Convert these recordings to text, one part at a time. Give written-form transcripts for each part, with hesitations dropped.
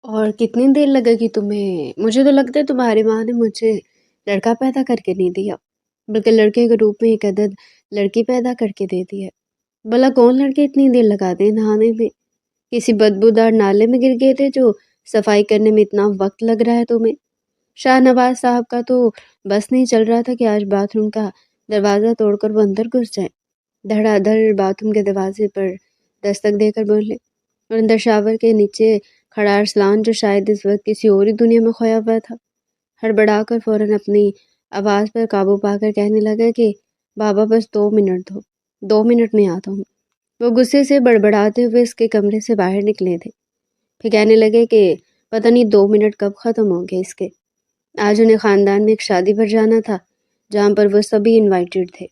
اور کتنی دیر لگے گی تمہیں؟ مجھے تو لگتا ہے تمہاری ماں نے مجھے لڑکا پیدا کر کے نہیں دیا، بلکہ لڑکے کے روپ میں ایک عدد لڑکی پیدا کر کے دے دی ہے۔ بھلا کون لڑکے اتنی دیر لگاتے ہیں نہانے میں؟ کسی بدبودار نالے میں گر گئے تھے جو صفائی کرنے میں اتنا وقت لگ رہا ہے تمہیں؟ شاہ نواز صاحب کا تو بس نہیں چل رہا تھا کہ آج باتھ روم کا دروازہ توڑ کر وہ اندر گھس جائیں۔ دھڑا دھڑ باتھ روم کے دروازے پر دستک دے کر بولے، اور اندر شاور کے نیچے کھڑا ارسلان جو شاید اس وقت کسی اور ہی دنیا میں کھویا ہوا تھا، ہڑبڑا کر فوراً اپنی آواز پر قابو پا کر کہنے لگا کہ بابا بس 2 منٹ دو، 2 منٹ میں آتا ہوں۔ وہ غصے سے بڑبڑاتے ہوئے اس کے کمرے سے باہر نکلے تھے، پھر کہنے لگے کہ پتہ نہیں 2 منٹ کب ختم ہوں گے اس کے۔ آج انہیں خاندان میں ایک شادی پر جانا تھا جہاں پر وہ سبھی انوائٹڈ تھے۔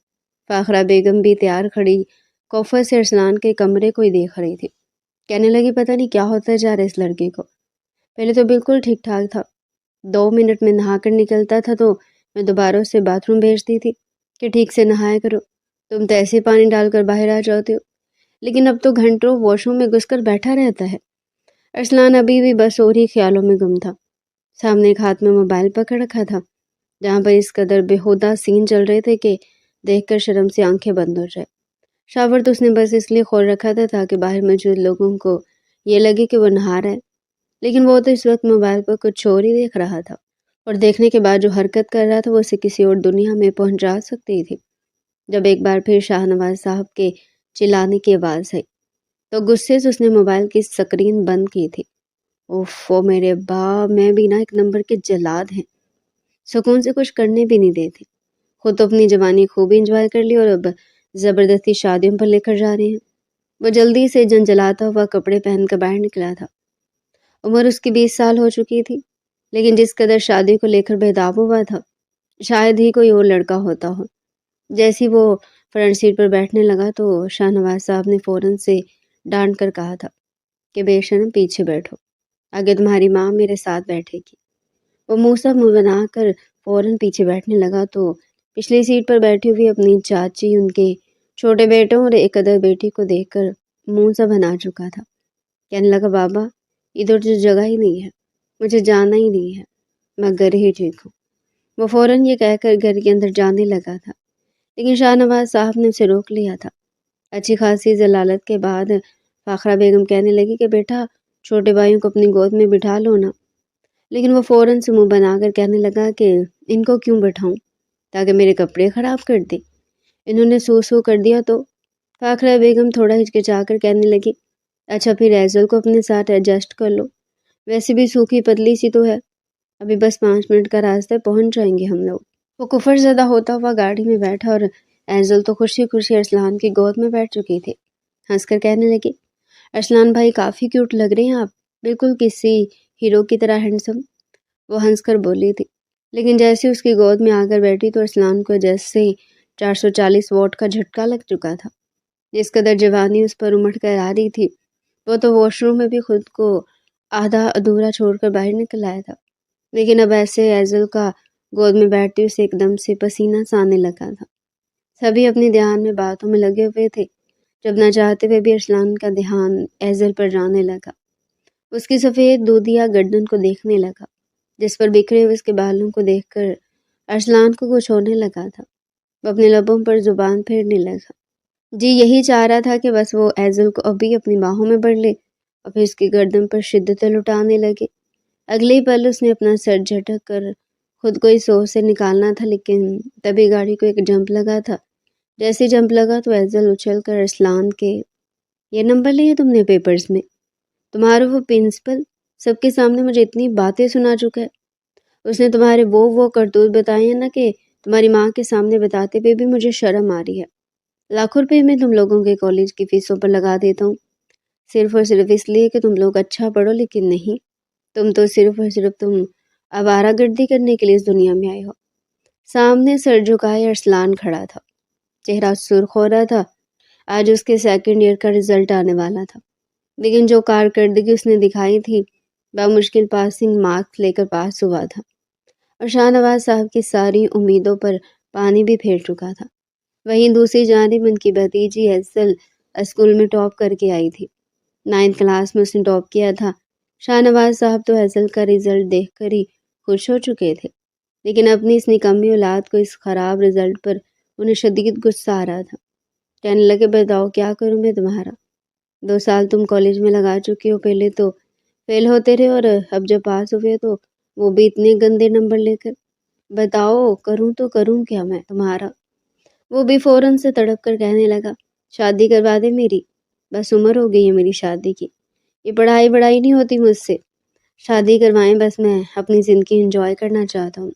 فاخرہ بیگم بھی تیار کھڑی کوفہ سے ارسلان کے کمرے کو ہی دیکھ رہی تھی۔ کہنے لگی پتہ نہیں کیا ہوتا جا رہا ہے اس لڑکے کو، پہلے تو بالکل ٹھیک ٹھاک تھا، 2 منٹ میں نہا کر نکلتا تھا تو میں دوبارہ اسے باتھ روم بھیجتی تھی کہ ٹھیک سے نہایا کرو، تم تو ایسے پانی ڈال کر باہر آ جاتے ہو، لیکن اب تو گھنٹوں واش روم میں گھس کر بیٹھا رہتا ہے۔ ارسلان ابھی بھی بس اور ہی خیالوں میں گم تھا۔ سامنے ایک ہاتھ میں موبائل پکڑ رکھا تھا جہاں پر اس قدر بےہودہ سین چل رہے تھے کہ دیکھ کر شرم سے آنکھیں بند ہو جائے۔ شاور تو اس نے بس اس لیے کھول رکھا تھا تاکہ باہر موجود لوگوں کو یہ لگے کہ وہ نہا رہا ہے، لیکن وہ تو اس وقت موبائل پر کچھ اور ہی دیکھ رہا تھا، اور دیکھنے کے بعد جو حرکت کر رہا تھا وہ اسے کسی اور دنیا میں پہنچا سکتی تھی۔ جب ایک بار پھر شاہ نواز صاحب کے چلانے کی آواز آئی تو غصے سے اس نے موبائل کی سکرین بند کی تھی۔ اوف میرے باپ، میں بھی نا ایک نمبر کے جلاد ہیں، سکون سے کچھ کرنے بھی نہیں دیتے، خود تو اپنی جوانی خوب انجوائے کر لی اور اب زبردستی شادیوں پر لے کر جا رہے ہیں۔ وہ جلدی سے جنجلاتا ہوا کپڑے پہن کر باہر نکلا تھا۔ عمر اس کی 20 سال ہو چکی تھی، لیکن جس قدر شادی کو لے کر بےتاب ہوا تھا شاید ہی کوئی اور لڑکا ہوتا ہو۔ جیسی وہ فرنٹ سیٹ پر بیٹھنے لگا تو شاہ نواز صاحب نے فوراً سے ڈانٹ کر کہا تھا کہ بے شرم پیچھے بیٹھو، آگے تمہاری ماں میرے ساتھ بیٹھے گی۔ وہ منہ بنا کر فوراً پیچھے بیٹھنے لگا تو پچھلی سیٹ پر بیٹھی ہوئی اپنی چاچی، ان کے چھوٹے بیٹوں اور ایک ادر بیٹی کو دیکھ کر منہ بنا چکا تھا۔ کہنے لگا بابا ادھر تو جگہ ہی نہیں ہے، مجھے جانا ہی نہیں ہے، میں گھر ہی ٹھیک ہوں۔ وہ فوراً یہ کہہ کر گھر کے اندر جانے لگا تھا، لیکن شاہ نواز صاحب نے اسے روک لیا تھا۔ اچھی خاصی ضلالت کے بعد فاخرہ بیگم کہنے لگی کہ بیٹا چھوٹے بھائیوں کو اپنی گود میں بٹھا لو نا، لیکن وہ فوراً سے منہ بنا کر کہنے لگا کہ ان کو کیوں بٹھاؤں، تاکہ میرے کپڑے خراب کر دے، انہوں نے سو کر دیا تو۔ فاخرہ بیگم تھوڑا ہچکچا کر کہنے لگی اچھا پھر ایزل کو اپنے ساتھ ایڈجسٹ کر لو، ویسے بھی سوکھی پتلی سی تو ہے، ابھی بس 5 منٹ کا راستہ ہے، پہنچ جائیں گے ہم لوگ۔ وہ کفر زدہ ہوتا ہوا گاڑی میں بیٹھا اور ایزل تو خوشی خوشی ارسلان کی گود میں بیٹھ چکی تھی۔ ہنس کر کہنے لگی ارسلان بھائی کافی کیوٹ لگ رہے ہیں آپ، بالکل کسی ہیرو کی طرح ہینڈسم۔ وہ ہنس کر بولی تھی، لیکن جیسے اس کی گود میں آ کر بیٹھی تو ارسلان کو جیسے 440 واٹ کا جھٹکا لگ چکا تھا۔ جس قدر جوانی اس پر امڑ کر آ رہی تھی، وہ تو واش روم میں بھی خود کو آدھا ادھورا چھوڑ کر باہر نکل آیا تھا، لیکن اب ایسے ایزل کا گود میں بیٹھتی اسے ایک دم سے پسینہ سا آنے لگا تھا۔ سبھی اپنی دھیان میں باتوں میں لگے ہوئے تھے جب نہ چاہتے ہوئے بھی ارسلان کا دھیان ایزل پر جانے لگا۔ اس کی سفید دودھیا گردن کو دیکھنے لگا، جس پر بکھرے ہوئے اس کے بالوں کو دیکھ کر ارسلان کو کچھ ہونے لگا تھا۔ وہ اپنے لبوں پر زبان پھیرنے لگا، جی یہی چاہ رہا تھا کہ بس وہ ایزل کو ابھی اپنی باہوں میں بھر لے اور پھر اس کی گردن پر شدتیں لٹانے لگے۔ اگلے ہی پل اس نے اپنا سر جھٹک کر خود کو اس سوچ سے نکالنا تھا، لیکن تبھی گاڑی کو ایک جمپ لگا تھا۔ جیسے جمپ لگا تو ایزل اچھل کر ارسلان کے یہ نمبر لیے تم نے پیپرز میں، تمہارا وہ پرنسپل سب کے سامنے مجھے اتنی باتیں سنا چکا ہے، اس نے تمہارے وہ کرتوت بتائے ہیں نا کہ تمہاری ماں کے سامنے بتاتے ہوئے بھی مجھے شرم آ رہی ہے۔ لاکھوں روپے میں تم لوگوں کے کالج کی فیسوں پر لگا دیتا ہوں، صرف اور صرف اس لیے کہ تم لوگ اچھا پڑھو، لیکن نہیں، تم تو صرف اور صرف تم آوارہ گردی کرنے کے لیے اس دنیا میں آئے ہو۔ سامنے سر جھکائے ارسلان کھڑا تھا، چہرہ سرخ ہو رہا تھا، آج اس کے 2nd ایئر کا رزلٹ آنے والا تھا، لیکن جو کارکردگی اس نے دکھائی تھی بامشکل پاسنگ مارکس لے کر پاس ہوا تھا، اور شاہ نواز صاحب کی ساری امیدوں پر پانی بھی پھیر چکا تھا۔ وہیں دوسری جانب ان کی بھتیجی ایزل اسکول میں ٹاپ کر کے آئی تھی، 9th کلاس میں اس نے ٹاپ کیا تھا، شاہ نواز صاحب تو ایزل کا رزلٹ دیکھ کر ہی خوش ہو چکے تھے، لیکن اپنی اس نکمی اولاد کو اس خراب رزلٹ پر انہیں شدید غصہ آ رہا تھا۔ کہنے لگے بتاؤ کیا کروں میں تمہارا؟ 2 سال تم کالج میں لگا چکی ہو، پہلے تو فیل ہوتے رہے اور اب جب پاس ہوئے تو وہ بھی اتنے گندے نمبر لے کر۔ بتاؤ کروں تو کروں کیا میں تمہارا؟ وہ بھی فوراً سے تڑپ کر کہنے لگا شادی کروا دے میری، بس عمر ہو گئی ہے میری شادی کی، یہ پڑھائی بڑھائی نہیں ہوتی مجھ سے، شادی کروائیں بس، میں اپنی زندگی انجوائے کرنا چاہتا ہوں۔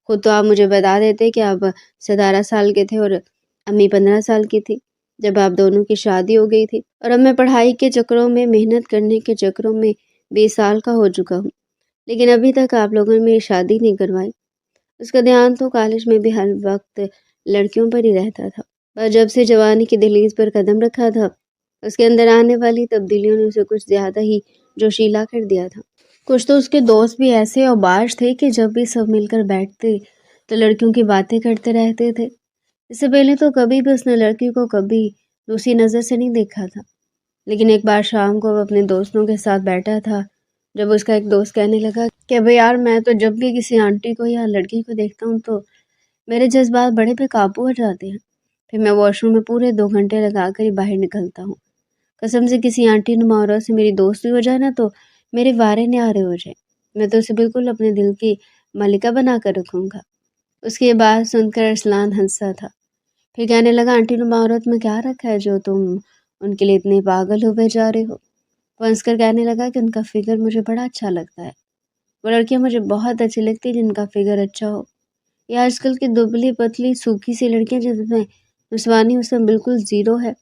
خود تو آپ مجھے بتا دیتے کہ آپ 17 سال کے تھے اور امی 15 سال کی تھی جب آپ دونوں کی شادی ہو گئی تھی، اور اب میں پڑھائی کے چکروں میں، محنت کرنے کے چکروں میں 20 سال کا ہو چکا ہوں، لیکن ابھی تک آپ لوگوں نے میری شادی نہیں کروائی۔ اس کا دھیان تو کالج میں بھی ہر وقت لڑکیوں پر ہی رہتا تھا، پر جب سے جوانی کی دہلیز پر قدم رکھا تھا، اس کے اندر آنے والی تبدیلیوں نے اسے کچھ زیادہ ہی جوشیلا کر دیا تھا۔ کچھ تو اس کے دوست بھی ایسے اوباش تھے کہ جب بھی سب مل کر بیٹھتے تو لڑکیوں کی باتیں کرتے رہتے تھے۔ اس سے پہلے تو کبھی بھی اس نے لڑکی کو کبھی دوسری نظر سے نہیں دیکھا تھا، لیکن ایک بار شام کو وہ اپنے دوستوں کے ساتھ بیٹھا تھا جب اس کا ایک دوست کہنے لگا کہ بھئی یار میں تو جب بھی کسی آنٹی کو یا لڑکی کو دیکھتا ہوں تو میرے جذبات بڑے بے قابو ہو جاتے ہیں، پھر میں واش روم میں پورے 2 گھنٹے لگا کر ہی باہر نکلتا ہوں۔ قسم سے کسی آنٹی نما عورت سے میری دوستی ہو جائے نا تو میرے وارے نیارے ہو جائے، میں تو اسے بالکل اپنے دل کی ملکہ بنا کر رکھوں گا۔ اس کی یہ بات سن کر ارسلان ہنسا تھا، پھر کہنے لگا آنٹی نما عورت میں کیا رکھا ہے جو تم ان کے لیے اتنے پاگل ہوئے جا رہے ہو؟ وہ ہنس کر کہنے لگا کہ ان کا فگر مجھے بڑا اچھا لگتا ہے، وہ لڑکیاں مجھے بہت اچھی لگتی ہیں جن کا فگر اچھا ہو، یہ آج کل کی دبلی پتلی سوکھی سی لڑکیاں جن میں نسوانی اس میں بالکل زیرو ہے،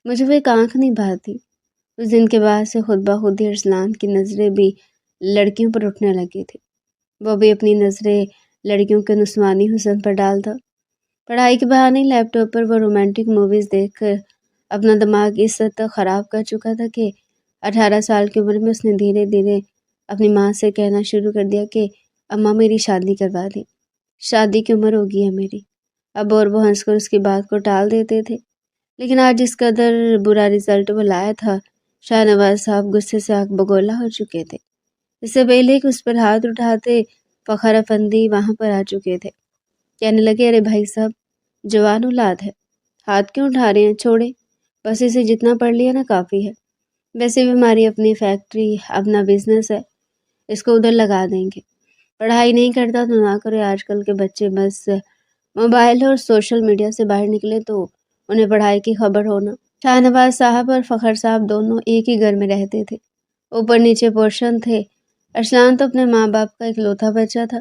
مجھے وہ ایک آنکھ نہیں بھاتی۔ اس دن کے بعد سے خود بخود ہی ارسلان کی نظریں بھی لڑکیوں پر اٹھنے لگی تھی، وہ بھی اپنی نظریں لڑکیوں کے نسوانی حسن پر ڈالتا۔ پڑھائی کے بہانے لیپ ٹاپ پر وہ رومانٹک موویز دیکھ کر اپنا دماغ اس حد تک خراب کر چکا تھا کہ 18 سال کی عمر میں اس نے دھیرے دھیرے اپنی ماں سے کہنا شروع کر دیا کہ اماں میری شادی کروا دیں، شادی کی عمر ہو گئی ہے میری۔ اب اور وہ ہنس کر اس کی بات کو ٹال دیتے تھے، لیکن آج اس قدر برا رزلٹ وہ لایا تھا، شاہ نواز صاحب غصے سے آگ بگولا ہو چکے تھے۔ اس سے پہلے کہ اس پر ہاتھ اٹھاتے فخر افندی وہاں پر آ چکے تھے، کہنے لگے ارے بھائی صاحب جوان اولاد ہے، ہاتھ کیوں اٹھا رہے ہیں، چھوڑے، بس اسے جتنا پڑھ لیا نا کافی ہے، ویسے بھی ہماری اپنی فیکٹری اپنا بزنس ہے، اس کو ادھر لگا دیں گے، پڑھائی نہیں کرتا تو نہ کرے، آج کل کے بچے بس موبائل اور سوشل میڈیا سے باہر نکلے تو انہیں پڑھائی کی خبر ہونا۔ شاہ نواز صاحب اور فخر صاحب دونوں ایک ہی گھر میں رہتے تھے، اوپر نیچے پورشن تھے۔ ارسلان تو اپنے ماں باپ کا اکلوتا بچہ تھا،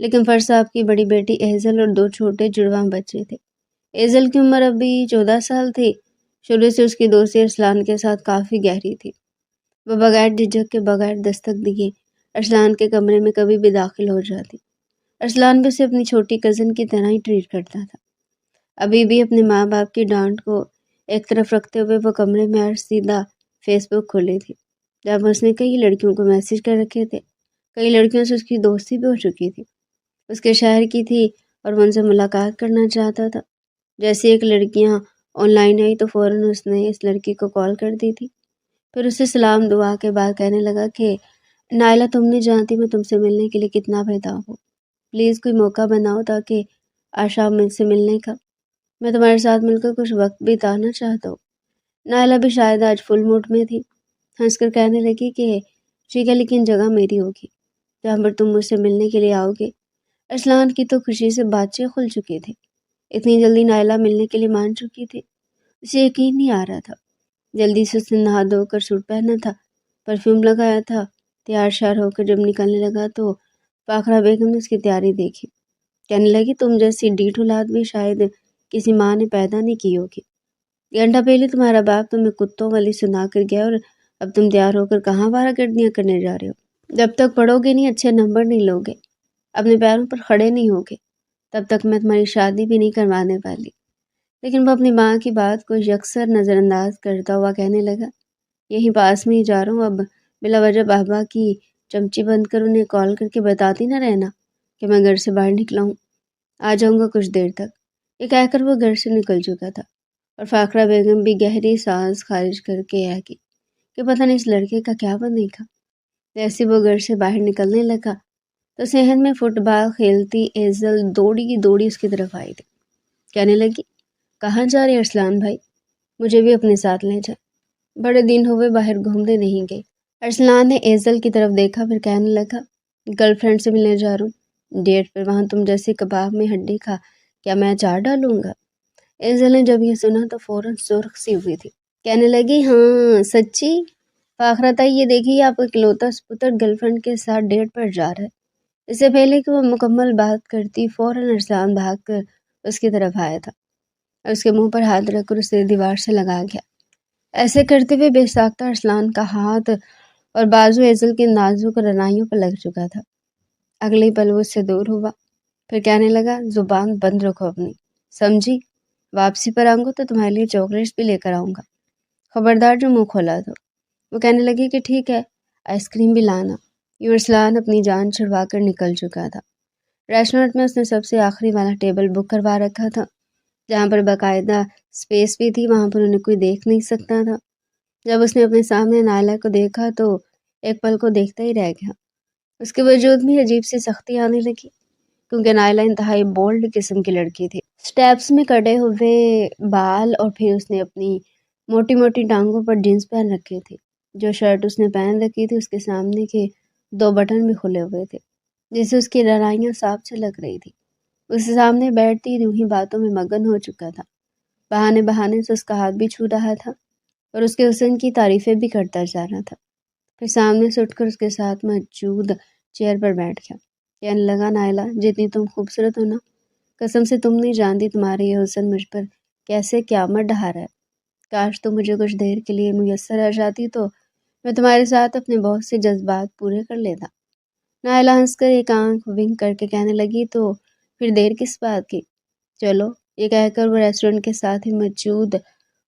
لیکن فر صاحب کی بڑی بیٹی ایزل اور 2 چھوٹے جڑواں بچے تھے۔ ایزل کی عمر ابھی 14 سال تھی، شروع سے اس کی دوستی ارسلان کے ساتھ کافی گہری تھی، وہ بغیر جھجک کے بغیر دستک دیے ارسلان کے کمرے میں کبھی بھی داخل ہو جاتی۔ ارسلان بھی اسے اپنی چھوٹی کزن کی طرح ہی ٹریٹ کرتا تھا۔ ابھی بھی اپنے ماں باپ کی ڈانٹ کو ایک طرف رکھتے ہوئے وہ کمرے میں عرض سیدھا فیس بک کھولی تھی، جب اس نے کئی لڑکیوں کو میسج کر رکھے تھے، کئی لڑکیوں سے اس کی دوستی بھی ہو چکی تھی، اس کے شہر کی تھی اور وہ ان سے ملاقات کرنا چاہتا تھا۔ جیسے ایک لڑکیاں آن لائن آئی تو فوراً اس نے اس لڑکی کو کال کر دی تھی، پھر اسے سلام دعا کے بعد کہنے لگا کہ نائلہ تم نہیں جانتی میں تم سے ملنے کے لیے کتنا بےتاب ہوں، پلیز کوئی موقع بناؤ تاکہ آج شام مجھ سے ملنے کا، میں تمہارے ساتھ مل کر کچھ وقت بتانا چاہتا ہوں۔ نائلہ بھی شاید آج فل موڈ میں تھی، ہنس کر کہنے لگی کہ ٹھیک ہے لیکن جگہ میری ہوگی جہاں پر تم مجھ سے ملنے کے لیے آؤ گے۔ ارسلان کی تو خوشی سے باتیں کھل چکی تھی، اتنی جلدی نائلہ ملنے کے لیے مان چکی تھی، اسے یقین نہیں آ رہا تھا۔ جلدی سے اس نے نہا دھو کر سوٹ پہنا تھا، پرفیوم لگایا تھا، تیار شیار ہو کر جب نکلنے لگا تو فاخرہ بیگم نے اس کی تیاری دیکھی، کہنے لگی تم جیسی ڈیٹھ اولاد بھی شاید کسی ماں نے پیدا نہیں کی ہوگی، گھنٹہ پہلے تمہارا باپ تمہیں کتوں والی سنا کر گیا اور اب تم تیار ہو کر کہاں وارہ گردیاں کرنے جا رہے ہو؟ جب تک پڑھو گے نہیں، اچھے نمبر نہیں لوگے، اپنے پیروں پر کھڑے نہیں ہوگے، تب تک میں تمہاری شادی بھی نہیں کروانے والی۔ لیکن وہ اپنی ماں کی بات کو یکسر نظر انداز کرتا ہوا کہنے لگا یہیں پاس میں ہی جا رہا ہوں، اب بلا وجہ بابا کی چمچی بند کر انہیں کال کر کے بتاتی نہ رہنا کہ میں گھر سے باہر نکلا ہوں، آ جاؤں گا کچھ دیر تک۔ یہ کہہ کر وہ گھر سے نکل چکا تھا اور فاخرہ بیگم بھی گہری سانس خارج کر کے آ گئی کہ پتہ نہیں اس لڑکے کا کیا بنے گا۔ جیسے وہ گھر سے باہر نکلنے لگا تو صحن میں فٹ بال کھیلتی ایزل دوڑی دوڑی اس کی طرف آئی تھی۔ کہنے لگی، کہاں جا رہے ارسلان بھائی؟ مجھے بھی اپنے ساتھ لے جائیں، بڑے دن ہوئے باہر گھومنے نہیں گئی۔ ارسلان نے ایزل کی طرف دیکھا، پھر کہنے لگا، گرل فرینڈ سے ملنے جا رہا ہوں، ڈیٹ پر وہاں تم جیسے کباب میں ہڈی کھا کیا میں اچار ڈالوں گا؟ ایزل نے جب یہ سنا تو فوراً سرخ سی ہوئی تھی، کہنے لگی، ہاں سچی؟ فاخرہ تائی، یہ دیکھیے آپ کا اکلوتا سپوتر گرل فرینڈ کے ساتھ ڈیٹ پر جا رہا ہے۔ اس سے پہلے کہ وہ مکمل بات کرتی فوراً ارسلان بھاگ کر اس کی طرف آیا تھا اور اس کے منہ پر ہاتھ رکھ کر اسے دیوار سے لگا گیا۔ ایسے کرتے ہوئے بے ساختہ ارسلان کا ہاتھ اور بازو ایزل کی نازک رنائیوں پر لگ چکا تھا۔ اگلے پل وہ اس سے دور ہوا، پھر کہنے لگا، زبان بند رکھو اپنی، سمجھی؟ واپسی پر آؤں گا تو تمہارے لیے چاکلیٹس بھی لے کر آؤں گا، خبردار جو منہ کھولا تو۔ وہ کہنے لگی کہ ٹھیک ہے، آئس کریم بھی لانا۔ یوں ارسلان اپنی جان چھڑوا کر نکل چکا تھا۔ ریسٹورنٹ میں اس نے سب سے آخری والا ٹیبل بک کروا رکھا تھا، جہاں پر باقاعدہ اسپیس بھی تھی، وہاں پر انہیں کوئی دیکھ نہیں سکتا تھا۔ جب اس نے اپنے سامنے نائلہ کو دیکھا تو ایک پل کو دیکھتا ہی رہ گیا۔ اس کے وجود میں عجیب سی سختی آنے لگی، کیونکہ نائلہ انتہائی بولڈ قسم کی لڑکی تھی۔ سٹیپس میں کٹے ہوئے بال، اور پھر اس نے اپنی موٹی موٹی ٹانگوں پر جینس پہن رکھے تھے۔ جو شرٹ اس نے پہن رکھی تھی اس کے سامنے کے 2 بٹن بھی کھلے ہوئے تھے، جس سے اس کی رڑائیاں صاف جھلک رہی تھی۔ اس کے سامنے بیٹھتی یوں ہی باتوں میں مگن ہو چکا تھا، بہانے بہانے سے اس کا ہاتھ بھی چھو رہا تھا اور اس کے حسن کی تعریفیں بھی کرتا جا رہا تھا۔ پھر سامنے سے اٹھ کر اس کے ساتھ موجود چیئر پر بیٹھ گیا، کہنے لگا، نائلہ، جتنی تم خوبصورت ہو نا، قسم سے تم نہیں جانتی تمہارے یہ حسن مجھ پر کیسے قیامت ڈھا رہا ہے۔ کاش تم مجھے کچھ دیر کے لیے میسر آ جاتی تو میں تمہارے ساتھ اپنے بہت سے جذبات پورے کر لیتا۔ نائلہ ہنس کر ایک آنکھ ونک کر کے کہنے لگی، تو پھر دیر کس بات کی، چلو۔ یہ کہہ کر وہ ریسٹورنٹ کے ساتھ ہی موجود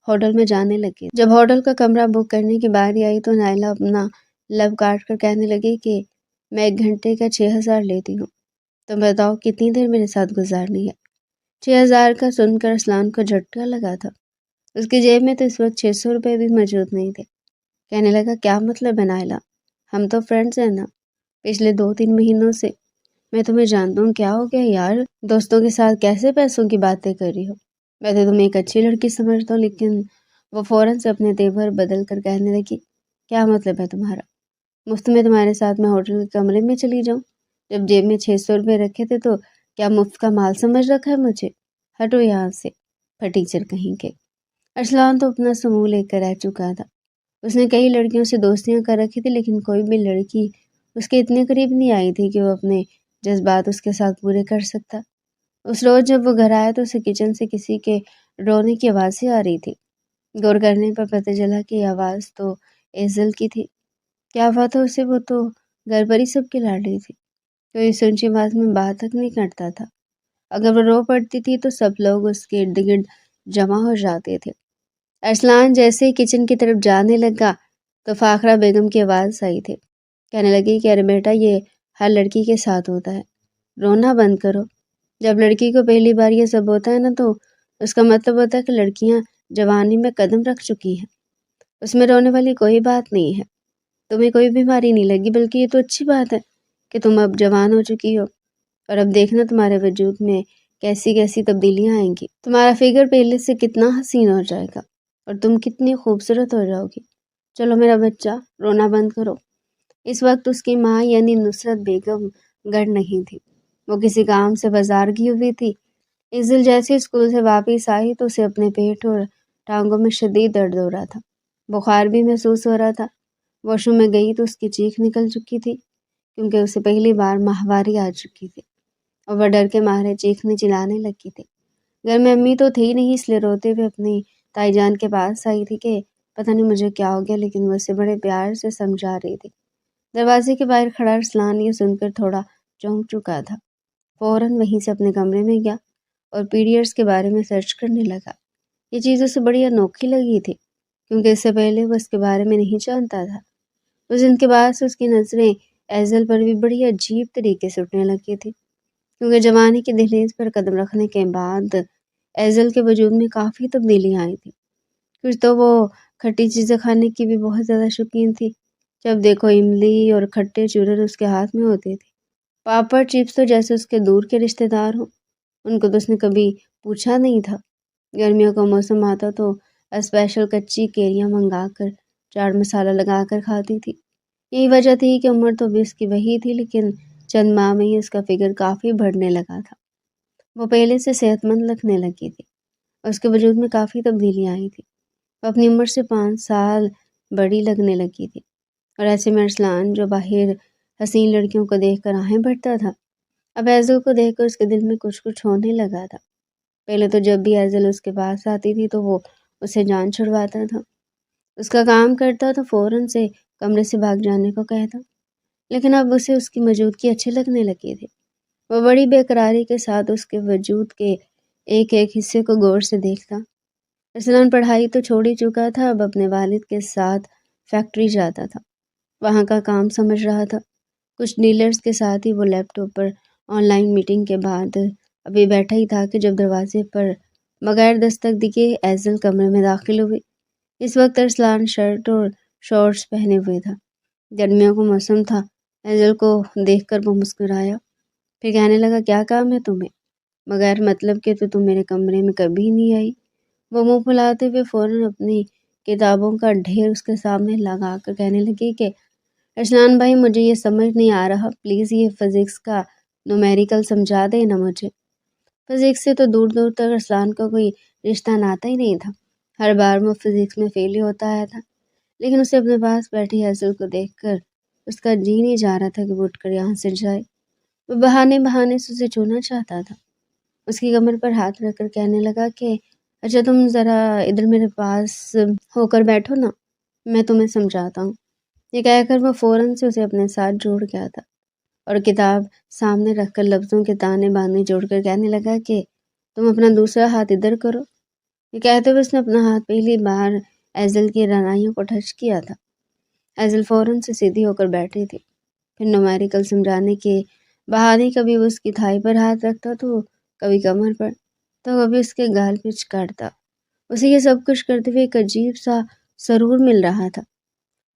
ہوٹل میں جانے لگی۔ جب ہوٹل کا کمرہ بک کرنے کی باری آئی تو نائلہ اپنا لب کاٹ کر کہنے لگی کہ میں 1 گھنٹے کا 6000 لیتی ہوں، تم بتاؤ کتنی دیر میرے ساتھ گزارنی ہے؟ 6000 کا سن کر ارسلان کو جھٹکا لگا تھا۔ اس کی جیب میں تو اس وقت 600 روپے بھی موجود نہیں تھے۔ کہنے لگا، کیا مطلب ہے نائلہ؟ ہم تو فرینڈز ہیں نا، پچھلے 2-3 مہینوں سے میں تمہیں جانتا ہوں، کیا ہو گیا یار؟ دوستوں کے ساتھ کیسے پیسوں کی باتیں کر رہی ہو؟ میں تو تمہیں ایک اچھی لڑکی سمجھتا ہوں۔ لیکن وہ فوراً سے اپنے تیور بدل کر کہنے لگی، کیا مطلب ہے تمہارا؟ مفت میں تمہارے ساتھ میں ہوٹل کے کمرے میں چلی جاؤں؟ جب جیب میں 600 روپے رکھے تھے تو کیا مفت کا مال سمجھ رکھا ہے مجھے؟ ہٹو یہاں سے، پھٹیچر کہیں کے۔ ارسلان تو اپنا سمو لے کر رہ چکا تھا۔ اس نے کئی لڑکیوں سے دوستیاں کر رکھی تھی، لیکن کوئی بھی لڑکی اس کے اتنے قریب نہیں آئی تھی کہ وہ اپنے جذبات اس کے ساتھ پورے کر سکتا۔ اس روز جب وہ گھر آیا تو اسے کچن سے کسی کے رونے کی آوازیں آ رہی تھی۔ غور کرنے پر پتہ چلا کہ یہ آواز تو ایزل کی تھی۔ کیا ہوا تھا اسے؟ وہ تو گھر پر ہی سب کی لاڈلی تھی، کوئی اس اونچی آواز میں بات تک نہیں کرتا تھا۔ اگر وہ رو پڑتی تھی تو سب لوگ اس کے ارد گرد جمع ہو جاتے تھے۔ ارسلان جیسے ہی کچن کی طرف جانے لگا تو فاخرہ بیگم کی آواز آئی تھی، کہنے لگی کہ ارے بیٹا، یہ ہر لڑکی کے ساتھ ہوتا ہے، رونا بند کرو۔ جب لڑکی کو پہلی بار یہ سب ہوتا ہے نا تو اس کا مطلب ہوتا ہے کہ لڑکیاں جوانی میں قدم رکھ چکی ہیں، اس میں رونے والی کوئی بات نہیں ہے۔ تمہیں کوئی بیماری نہیں لگی، بلکہ یہ تو اچھی بات ہے کہ تم اب جوان ہو چکی ہو، اور اب دیکھنا تمہارے وجود میں کیسی کیسی تبدیلیاں آئیں گی۔ تمہارا فگر پہلے سے کتنا حسین ہو جائے گا اور تم کتنی خوبصورت ہو جاؤ گی۔ چلو میرا بچہ، رونا بند کرو۔ اس وقت اس کی ماں یعنی نصرت بیگم گھر نہیں تھی، وہ کسی کام سے بازار گئی ہوئی تھی۔ اس دن جیسے اسکول سے واپس آئی تو اسے اپنے پیٹ اور ٹانگوں میں شدید درد ہو رہا تھا، بخار بھی محسوس ہو رہا تھا۔ واش روم میں گئی تو اس کی چیخ نکل چکی تھی، کیونکہ اسے پہلی بار ماہواری آ چکی تھی اور وہ ڈر کے مارے چیخنے چلانے لگی تھی۔ گھر میں امی تو تھی نہیں، اس لیے روتے ہوئے اپنی تائی جان کے پاس آئی تھی کہ پتہ نہیں مجھے کیا ہو گیا، لیکن وہ اسے بڑے پیار سے سمجھا رہی تھی۔ دروازے کے باہر کھڑا ارسلان یہ سن کر تھوڑا چونک چکا تھا، فوراً وہیں سے اپنے کمرے میں گیا اور پیریڈز کے بارے میں سرچ کرنے لگا۔ یہ چیز اسے بڑی انوکھی لگی تھی، کیونکہ اس سے پہلے وہ اس کے بارے میں نہیں جانتا تھا۔ اس دن کے بعد سے اس کی نظریں ایزل پر بھی بڑی عجیب طریقے سے اٹھنے لگی تھی، کیونکہ جوانی کی دہلیز پر قدم رکھنے کے بعد ایزل کے وجود میں کافی تبدیلیاں آئی تھیں۔ کچھ تو وہ کھٹی چیزیں کھانے کی بھی بہت زیادہ شوقین تھی، جب دیکھو املی اور کھٹے چورر اس کے ہاتھ میں ہوتے تھے۔ پاپڑ چپس تو جیسے اس کے دور کے رشتے دار ہوں، ان کو تو اس نے کبھی پوچھا نہیں تھا۔ گرمیوں کا موسم آتا تو اسپیشل کچی کیریاں منگا کر چاٹ مسالہ لگا کر کھاتی تھی۔ یہی وجہ تھی کہ عمر تو بھی اس کی وہی تھی، لیکن چند ماہ میں ہی اس کا فگر کافی بڑھنے لگا تھا۔ وہ پہلے سے صحت مند لگنے لگی تھی اور اس کے وجود میں کافی تبدیلیاں آئی تھی۔ وہ اپنی عمر سے 5 سال بڑی لگنے لگی تھی، اور ایسے میں ارسلان جو باہر حسین لڑکیوں کو دیکھ کر آہیں بھرتا تھا، اب ایزل کو دیکھ کر اس کے دل میں کچھ ہونے لگا تھا۔ پہلے تو جب بھی ایزل اس کے پاس آتی تھی تو وہ اسے جان چھڑواتا تھا، اس کا کام کرتا تو فوراً سے کمرے سے بھاگ جانے کو کہتا، لیکن اب اسے اس کی موجودگی اچھی لگنے لگی تھی۔ وہ بڑی بے قراری کے ساتھ اس کے وجود کے ایک ایک حصے کو غور سے دیکھتا۔ ارسلان پڑھائی تو چھوڑ ہی چکا تھا، اب اپنے والد کے ساتھ فیکٹری جاتا تھا، وہاں کا کام سمجھ رہا تھا۔ کچھ ڈیلرز کے ساتھ ہی وہ لیپ ٹاپ پر آن لائن میٹنگ کے بعد ابھی بیٹھا ہی تھا کہ جب دروازے پر بغیر دستک دیے ایزل کمرے میں داخل ہوئی۔ اس وقت ارسلان شرٹ اور شارٹس پہنے ہوئے تھا، گرمیوں کا موسم تھا۔ ایزل کو دیکھ کر وہ مسکرایا، پھر کہنے لگا، کیا کام ہے تمہیں؟ بغیر مطلب کے تو تم میرے کمرے میں کبھی نہیں آئی۔ وہ منہ پھلاتے ہوئے فوراً اپنی کتابوں کا ڈھیر اس کے سامنے لگا کر کہنے لگی کہ ارسلان بھائی، مجھے یہ سمجھ نہیں آ رہا، پلیز یہ فزکس کا نومیریکل سمجھا دینا مجھے۔ فزکس سے تو دور دور تک ارسلان کا کوئی رشتہ ناتا ہی نہیں تھا، ہر بار وہ فزکس میں فیل ہی ہوتا آیا تھا، لیکن اسے اپنے پاس بیٹھی ایزل کو دیکھ کر اس کا جی نہیں جا رہا تھا کہ وہ اٹھ کر یہاں سے جائے۔ وہ بہانے سے اسے چھونا چاہتا تھا، اس کی کمر پر ہاتھ رکھ کر کہنے لگا کہ اچھا تم ذرا ادھر میرے پاس ہو کر بیٹھو نا، میں تمہیں سمجھاتا ہوں۔ یہ کہہ کر وہ فوراً سے اسے اپنے ساتھ جوڑ گیا تھا اور کتاب سامنے رکھ کر لفظوں کے تانے بانے جوڑ کر کہنے لگا کہ تم اپنا دوسرا ہاتھ ادھر کرو۔ یہ کہتے ہوئے اس نے اپنا ہاتھ پہلی بار ایزل کی رانائیوں کو ٹچ کیا تھا۔ ایزل فوراً سے سیدھی ہو کر بیٹھی تھی، پھر نومیریکل سمجھانے کے بہانے کبھی وہ اس کی تھائی پر ہاتھ رکھتا تو کبھی کمر پر، تو کبھی اس کے گال پہ چکاڑتا۔ اسے یہ سب کچھ کرتے ہوئے ایک عجیب سا سرور مل رہا تھا۔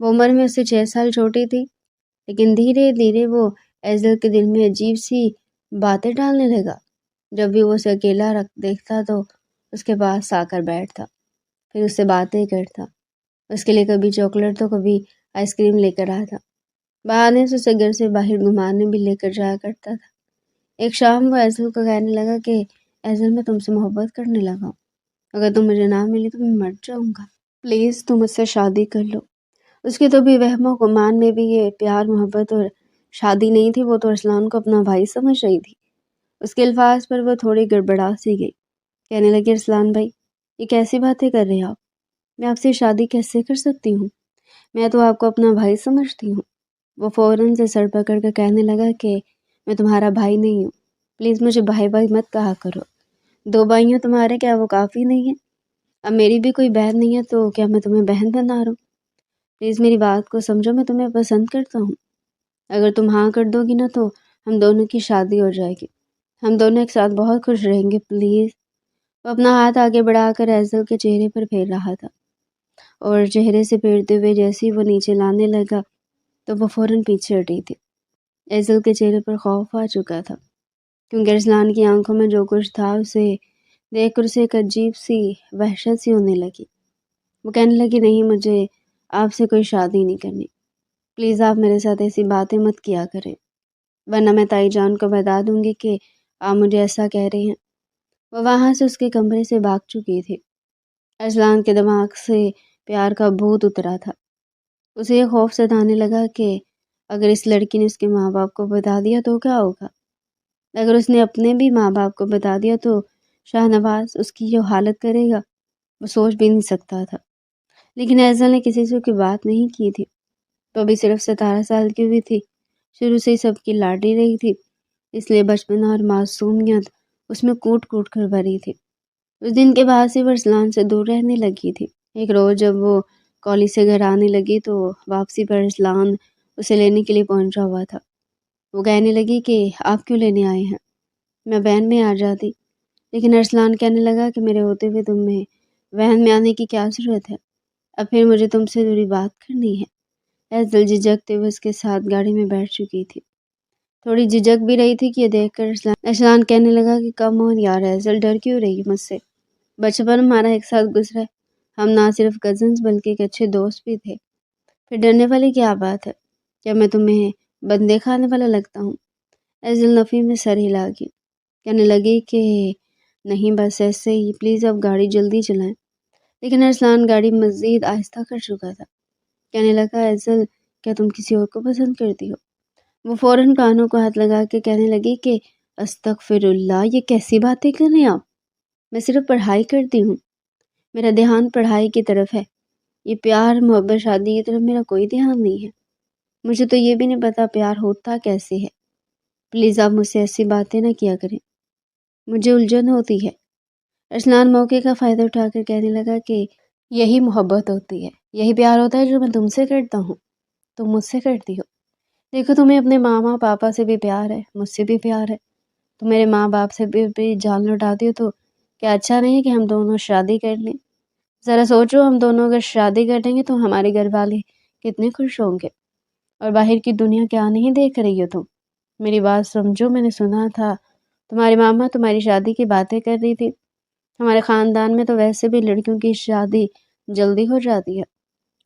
وہ عمر میں اسے 6 سال چھوٹی تھی، لیکن دھیرے دھیرے وہ ایزل کے دل میں عجیب سی باتیں ڈالنے لگا۔ جب بھی وہ اسے اکیلا دیکھتا تو اس کے پاس آ کر بیٹھتا، پھر اس سے باتیں کرتا، اس کے لیے کبھی چاکلیٹ تو کبھی آئس کریم لے کر آتا، بہانے سے اسے گھر سے باہر گھمانے بھی لے کر جایا کرتا تھا۔ ایک شام وہ ایزل کو کہنے لگا کہ ایزل میں تم سے محبت کرنے لگا ہوں، اگر تم مجھے نہ ملی تو میں مر جاؤں گا، پلیز تم مجھ سے شادی کر لو۔ اس کے تو بھی وہم و گمان میں بھی یہ پیار محبت اور شادی نہیں تھی، وہ تو ارسلان کو اپنا بھائی سمجھ رہی تھی۔ اس کے الفاظ پر وہ تھوڑی گڑبڑا سی گئی، کہنے لگی، ارسلان بھائی یہ کیسی باتیں کر رہے آپ؟ میں آپ سے شادی کیسے کر سکتی ہوں؟ میں تو آپ کو اپنا بھائی سمجھتی ہوں۔ وہ فوراً سے سر پکڑ کر کہنے لگا کہ میں تمہارا بھائی نہیں ہوں، پلیز مجھے بھائی بھائی مت کہا کرو۔ 2 بھائیوں تمہارے، کیا وہ کافی نہیں ہیں؟ اب میری بھی کوئی بہن نہیں ہے تو کیا میں تمہیں بہن بنا رہا ہوں؟ پلیز میری بات کو سمجھو، میں تمہیں پسند کرتا ہوں، اگر تم ہاں کر دو گی نا تو ہم دونوں کی شادی ہو جائے گی، ہم دونوں ایک ساتھ بہت خوش رہیں گے، پلیز۔ وہ اپنا ہاتھ آگے بڑھا کر ایزل کے چہرے پر پھیر رہا تھا، اور چہرے سے پھیرتے ہوئے جیسے ہی وہ نیچے لانے لگا تو وہ فوراً پیچھے ہٹی تھی۔ ایزل کے چہرے پر خوف آ چکا تھا، کیونکہ ارسلان کی آنکھوں میں جو کچھ تھا اسے دیکھ کر اسے ایک عجیب سی وحشت سی ہونے لگی۔ وہ کہنے لگی، نہیں، مجھے آپ سے کوئی شادی نہیں کرنی، پلیز آپ میرے ساتھ ایسی باتیں مت کیا کریں، ورنہ میں تائی جان کو بتا دوں گی کہ آپ مجھے ایسا کہہ رہے ہیں۔ وہ وہاں سے اس کے کمرے سے بھاگ چکی تھی۔ ارسلان کے دماغ سے پیار کا بھوت اترا تھا، اسے یہ خوف ستانے لگا کہ اگر اس لڑکی نے اس کے ماں باپ کو بتا دیا تو کیا ہوگا؟ اگر اس نے اپنے بھی ماں باپ کو بتا دیا تو شاہ نواز اس کی جو حالت کرے گا وہ سوچ بھی نہیں سکتا تھا۔ لیکن ایزل نے کسی سے کوئی بات نہیں کی تھی، تو ابھی صرف 17 سال کی ہوئی تھی، شروع سے ہی سب کی لاڈلی رہی تھی، اس لیے بچپن اور معصومیت اس میں کوٹ کوٹ کر بھری تھی۔ اس دن کے بعد سے وہ ارسلان سے دور رہنے لگی تھی۔ ایک روز جب وہ کالج سے گھر آنے لگی تو واپسی پر ارسلان اسے لینے کے لیے پہنچا ہوا تھا۔ وہ کہنے لگی کہ آپ کیوں لینے آئے ہیں؟ میں وین میں آ جاتی، لیکن ارسلان کہنے لگا کہ میرے ہوتے ہوئے تمہیں وین میں آنے کی کیا ضرورت ہے؟ اب پھر مجھے تم سے ضروری بات کرنی ہے، ایزل جھجکتے ہوئے اس کے ساتھ گاڑی میں بیٹھ چکی تھی، تھوڑی جھجک بھی رہی تھی کہ یہ دیکھ کر ارسلان کہنے لگا کہ کم آن یار ایزل، ڈر کیوں رہی ہے مجھ سے؟ بچپن ہمارا ایک ساتھ گزرا ہے، ہم نہ صرف کزنز بلکہ ایک اچھے دوست بھی تھے، پھر ڈرنے والی کیا بات ہے؟ کیا میں تمہیں بندے کھانے والا لگتا ہوں؟ ایزل نفی میں سر ہلا گی، کہنے لگی کہ نہیں بس ایسے ہی، پلیز اب گاڑی جلدی چلائیں۔ لیکن ارسلان گاڑی مزید آہستہ کر چکا تھا، کہنے لگا ایزل کیا تم کسی اور کو پسند کرتی ہو؟ وہ فوراً کانوں کو ہاتھ لگا کے کہنے لگی کہ استغفر اللہ، یہ کیسی باتیں کر رہے ہیں آپ؟ میں صرف پڑھائی کرتی ہوں، میرا دھیان پڑھائی کی طرف ہے، یہ پیار محبت شادی کی طرف میرا کوئی دھیان نہیں ہے، مجھے تو یہ بھی نہیں پتا پیار ہوتا کیسے ہے، پلیز آپ مجھ سے ایسی باتیں نہ کیا کریں، مجھے الجھن ہوتی ہے۔ ارسلان موقع کا فائدہ اٹھا کر کہنے لگا کہ یہی محبت ہوتی ہے، یہی پیار ہوتا ہے جو میں تم سے کرتا ہوں، تم مجھ سے کرتی ہو۔ دیکھو تمہیں اپنے ماما پاپا سے بھی پیار ہے، مجھ سے بھی پیار ہے، تم میرے ماں باپ سے بھی جان لوٹاتی ہو، تو کیا اچھا نہیں ہے کہ ہم دونوں شادی کر لیں؟ ذرا سوچو، ہم دونوں اگر شادی کر لیں گے تو ہمارے گھر والے کتنے خوش ہوں گے، اور باہر کی دنیا کیا نہیں دیکھ رہی ہو تم؟ میری بات سمجھو، میں نے سنا تھا تمہاری ماما تمہاری شادی کی باتیں کر رہی تھی، ہمارے خاندان میں تو ویسے بھی لڑکیوں کی شادی جلدی ہو جاتی ہے،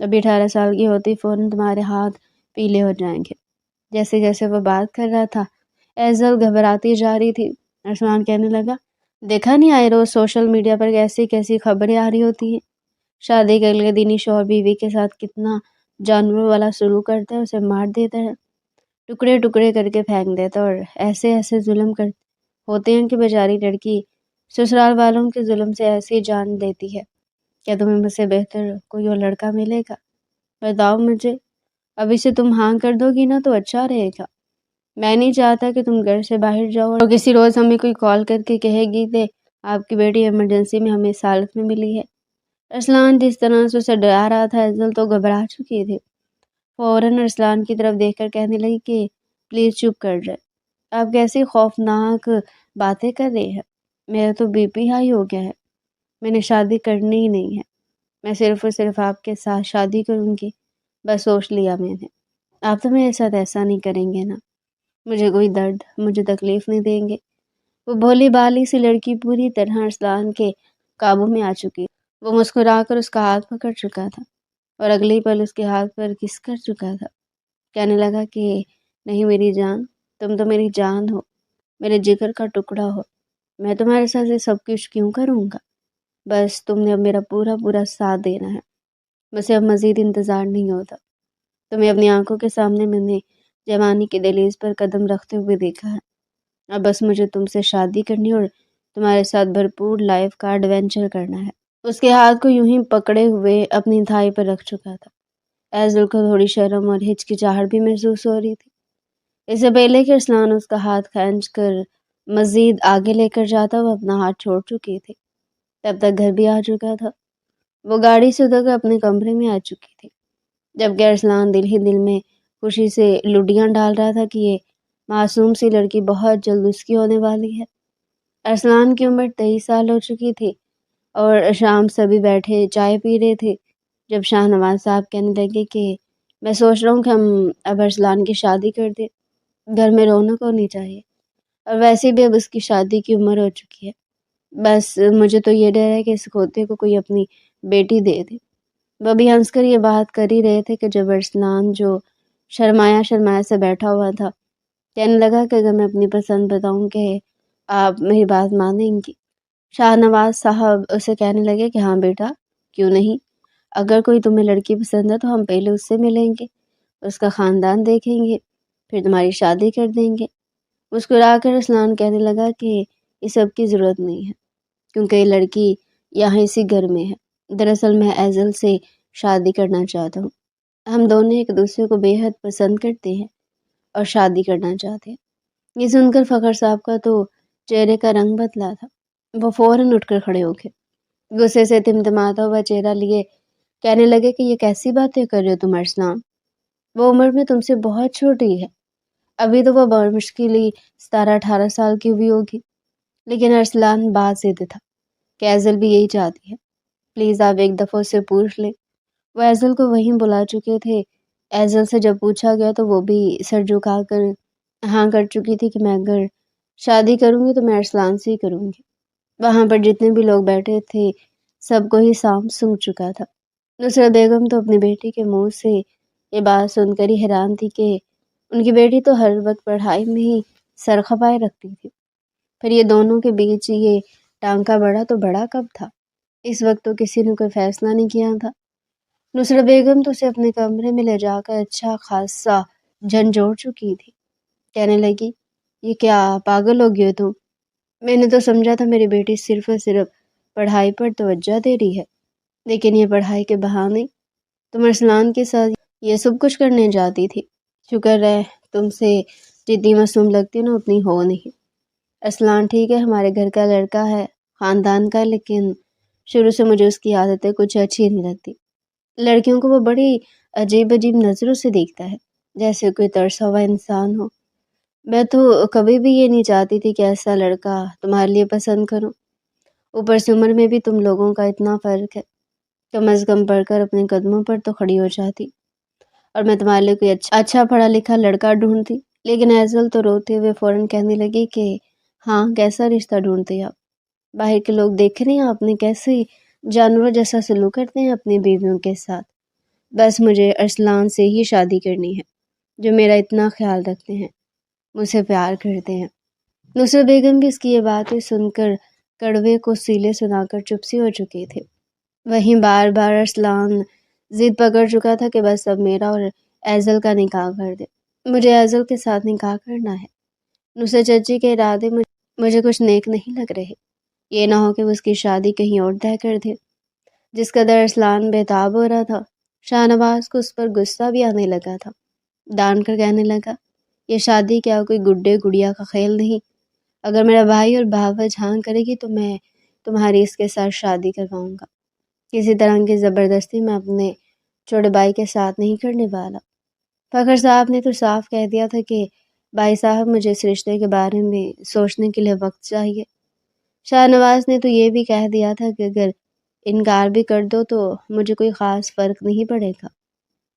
ابھی 18 سال کی ہوتی فوراً تمہارے ہاتھ پیلے ہو جائیں گے۔ جیسے جیسے وہ بات کر رہا تھا ایزل گھبراتی جا رہی تھی۔ ارسلان کہنے لگا دیکھا نہیں آئے روز سوشل میڈیا پر کیسی کیسی خبریں آ رہی ہوتی ہیں، شادی کے اگلے دن ہی شوہر بیوی کے ساتھ کتنا جانور والا سلوک کرتا ہے، اسے مار دیتا ہے، ٹکڑے ٹکڑے کر کے پھینک دیتا ہے، اور ایسے ایسے ظلم ہوتے ہیں کہ بیچاری لڑکی سسرال والوں کے ظلم سے ایسی جان دیتی ہے۔ کیا تمہیں مجھ سے بہتر کوئی اور لڑکا ملے گا؟ بتاؤ مجھے، ابھی سے تم ہاں کر دو گی نا تو اچھا رہے گا، میں نہیں چاہتا کہ تم گھر سے باہر جاؤ اور کسی روز ہمیں کوئی کال کر کے کہے گی کہ آپ کی بیٹی ایمرجنسی میں ہمیں اس حالت میں ملی ہے۔ ارسلان جس طرح سے اسے ڈرا رہا تھا ایزل تو گھبرا چکی تھی، فوراً ارسلان کی طرف دیکھ کر کہنے لگی کہ پلیز چپ کر جائے، آپ کیسی خوفناک باتیں کر رہے ہیں، میرا تو بی پی ہائی ہو گیا ہے، میں نے شادی کرنی ہی نہیں ہے، میں صرف اور صرف آپ کے ساتھ شادی کروں گی، بس سوچ لیا میں نے، آپ تو میرے ساتھ ایسا نہیں کریں گے نا، مجھے کوئی درد، مجھے تکلیف نہیں دیں گے۔ وہ بھولی بالی سی لڑکی پوری طرح ارسلان کے قابو میں آ چکی، وہ مسکرا کر اس کا ہاتھ پکڑ چکا تھا اور اگلے پل اس کے ہاتھ پر کس کر چکا تھا، کہنے لگا کہ نہیں میری جان، تم تو میری جان ہو، میرے جگر کا ٹکڑا ہو، میں تمہارے ساتھ یہ سب کچھ کیوں کروں گا، بس تم نے اب میرا پورا پورا ساتھ دینا ہے، مجھے اب مزید انتظار نہیں ہوتا، تمہیں اپنی آنکھوں کے سامنے میں نے جوانی کی دہلیز پر قدم رکھتے ہوئے دیکھا ہے، اب بس مجھے تم سے شادی کرنی اور تمہارے ساتھ بھرپور لائف کا ایڈونچر کرنا ہے۔ اس کے ہاتھ کو یوں ہی پکڑے ہوئے اپنی تھائی پر رکھ چکا تھا۔ ایزل کو تھوڑی شرم اور ہچکچاہٹ بھی محسوس ہو رہی تھی، اس سے پہلے کہ ارسلان اس کا ہاتھ کھینچ کر مزید آگے لے کر جاتا وہ اپنا ہاتھ چھوڑ چکی تھی، تب تک گھر بھی آ چکا تھا، وہ گاڑی سے اتر کر اپنے کمرے میں آ چکی تھی، جبکہ ارسلان دل ہی دل میں خوشی سے لڈیاں ڈال رہا تھا کہ یہ معصوم سی لڑکی بہت جلد اس کی ہونے والی ہے۔ ارسلان کی عمر 23 سال ہو چکی تھی اور شام سبھی بیٹھے چائے پی رہے تھے جب شاہ نواز صاحب کہنے لگے کہ میں سوچ رہا ہوں کہ ہم اب ارسلان کی شادی کر دیں، گھر میں رونق ہونی چاہیے، اور ویسے بھی اب اس کی شادی کی عمر ہو چکی ہے، بس مجھے تو یہ ڈر ہے کہ اس کھوتے کو کوئی اپنی بیٹی دے دے۔ وہ بھی ہنس کر یہ بات کر ہی رہے تھے کہ جب ارسلان جو شرمایا شرمایا سے بیٹھا ہوا تھا کہنے لگا کہ اگر میں اپنی پسند بتاؤں کہ آپ میری بات مانیں گی؟ شاہ نواز صاحب اسے کہنے لگے کہ ہاں بیٹا، کیوں نہیں، اگر کوئی تمہیں لڑکی پسند ہے تو ہم پہلے اس سے ملیں گے، اس کا خاندان دیکھیں گے، پھر تمہاری شادی کر دیں گے۔ مسکرا کر ارسلان کہنے لگا کہ یہ سب کی ضرورت نہیں ہے، کیونکہ یہ لڑکی یہاں اسی گھر میں ہے، دراصل میں ایزل سے شادی کرنا چاہتا ہوں، ہم دونوں ایک دوسرے کو بے حد پسند کرتے ہیں اور شادی کرنا چاہتے ہیں۔ یہ سن کر فخر صاحب کا تو چہرے کا رنگ بدلا تھا، وہ فوراً اٹھ کر کھڑے ہو گئے، غصے سے تمتماتا ہوا چہرہ لیے کہنے لگے کہ یہ کیسی باتیں کر رہے ہو تم ارسلان، وہ عمر میں تم سے بہت چھوٹی ہے، ابھی تو وہ بمشکل ہی 17-18 سال کی ہوئی ہوگی۔ لیکن ارسلان بات ضد تھا کہ ایزل بھی یہی چاہتی ہے، پلیز آپ ایک دفعہ اس سے پوچھ لیں، وہ ایزل کو وہیں بلا چکے تھے۔ ایزل سے جب پوچھا گیا تو وہ بھی سر جھکا کر ہاں کر چکی تھی کہ میں اگر شادی کروں گی تو میں ارسلان سے ہی کروں گی۔ وہاں پر جتنے بھی لوگ بیٹھے تھے سب کو ہی سانپ سونگھ چکا تھا۔ نصرت بیگم تو اپنی بیٹی کے منہ سے یہ بات سن کر ہی حیران تھی کہ ان کی بیٹی تو ہر وقت پڑھائی میں ہی سر کھپائے رکھتی تھی، پھر یہ دونوں کے بیچ یہ ٹانکا بڑا تو بڑا کب تھا؟ اس وقت تو کسی نے کوئی فیصلہ نہیں کیا تھا۔ نصرت بیگم تو اسے اپنے کمرے میں لے جا کر اچھا خاصا جھنجھوڑ چکی تھی۔ کہنے لگی، یہ کیا پاگل ہو گئے تم؟ میں نے تو سمجھا تھا میری بیٹی صرف اور صرف پڑھائی پر توجہ دے رہی ہے، لیکن یہ پڑھائی کے بہانے تم ارسلان کے ساتھ یہ سب کچھ کرنے جاتی تھی۔ شکر ہے تم سے جتنی معصوم لگتی ہو نا اتنی ہو نہیں۔ ارسلان ٹھیک ہے ہمارے گھر کا لڑکا ہے، خاندان کا، لیکن شروع سے مجھے اس کی عادتیں کچھ اچھی نہیں لگتی۔ لڑکیوں کو وہ بڑی عجیب عجیب نظروں سے دیکھتا ہے، جیسے کوئی ترسا ہوا انسان ہو۔ میں تو کبھی بھی یہ نہیں چاہتی تھی کہ ایسا لڑکا تمہارے لیے پسند کروں۔ اوپر سے عمر میں بھی تم لوگوں کا اتنا فرق ہے، کم از کم پڑھ کر اپنے قدموں پر تو کھڑی ہو جاتی، اور میں تمہارے لیے کوئی اچھا پڑھا لکھا لڑکا ڈھونڈتی۔ لیکن ایزل تو روتے ہوئے فوراً کہنے لگی کہ ہاں کیسا رشتہ ڈھونڈتے آپ؟ باہر کے لوگ دیکھ رہے ہیں آپ نے کیسے جانوروں جیسا سلوک کرتے ہیں اپنی بیویوں کے ساتھ۔ بس مجھے ارسلان سے ہی شادی کرنی ہے، جو میرا اتنا خیال رکھتے ہیں، مجھ سے پیار کرتے ہیں۔ نصرت بیگم بھی اس کی یہ باتیں سن کر کڑوے کو سیلے سنا کر چپ سی ہو چکی تھی۔ وہیں بار بار ارسلان ضد پکڑ چکا تھا کہ بس اب میرا اور ایزل کا نکاح کر دے، مجھے ایزل کے ساتھ نکاح کرنا ہے۔ نصرت چچی کے ارادے مجھے کچھ نیک نہیں لگ رہے، یہ نہ ہو کہ وہ اس کی شادی کہیں اور طے کر دے۔ جس قدر ارسلان بےتاب ہو رہا تھا، شاہ نواز کو اس پر غصہ بھی آنے لگا تھا۔ ڈانٹ کر کہنے لگا، یہ شادی کیا کوئی گڈے گڑیا کا کھیل نہیں؟ اگر میرا بھائی اور بھاوا جھان کرے گی تو میں تمہاری اس کے ساتھ شادی کرواؤں گا۔ کسی طرح کی زبردستی میں اپنے چھوٹے بھائی کے ساتھ نہیں کرنے والا۔ فخر صاحب نے تو صاف کہہ دیا تھا کہ بھائی صاحب مجھے اس رشتے کے بارے میں سوچنے کے لیے وقت چاہیے۔ شاہ نواز نے تو یہ بھی کہہ دیا تھا کہ اگر انکار بھی کر دو تو مجھے کوئی خاص فرق نہیں پڑے گا،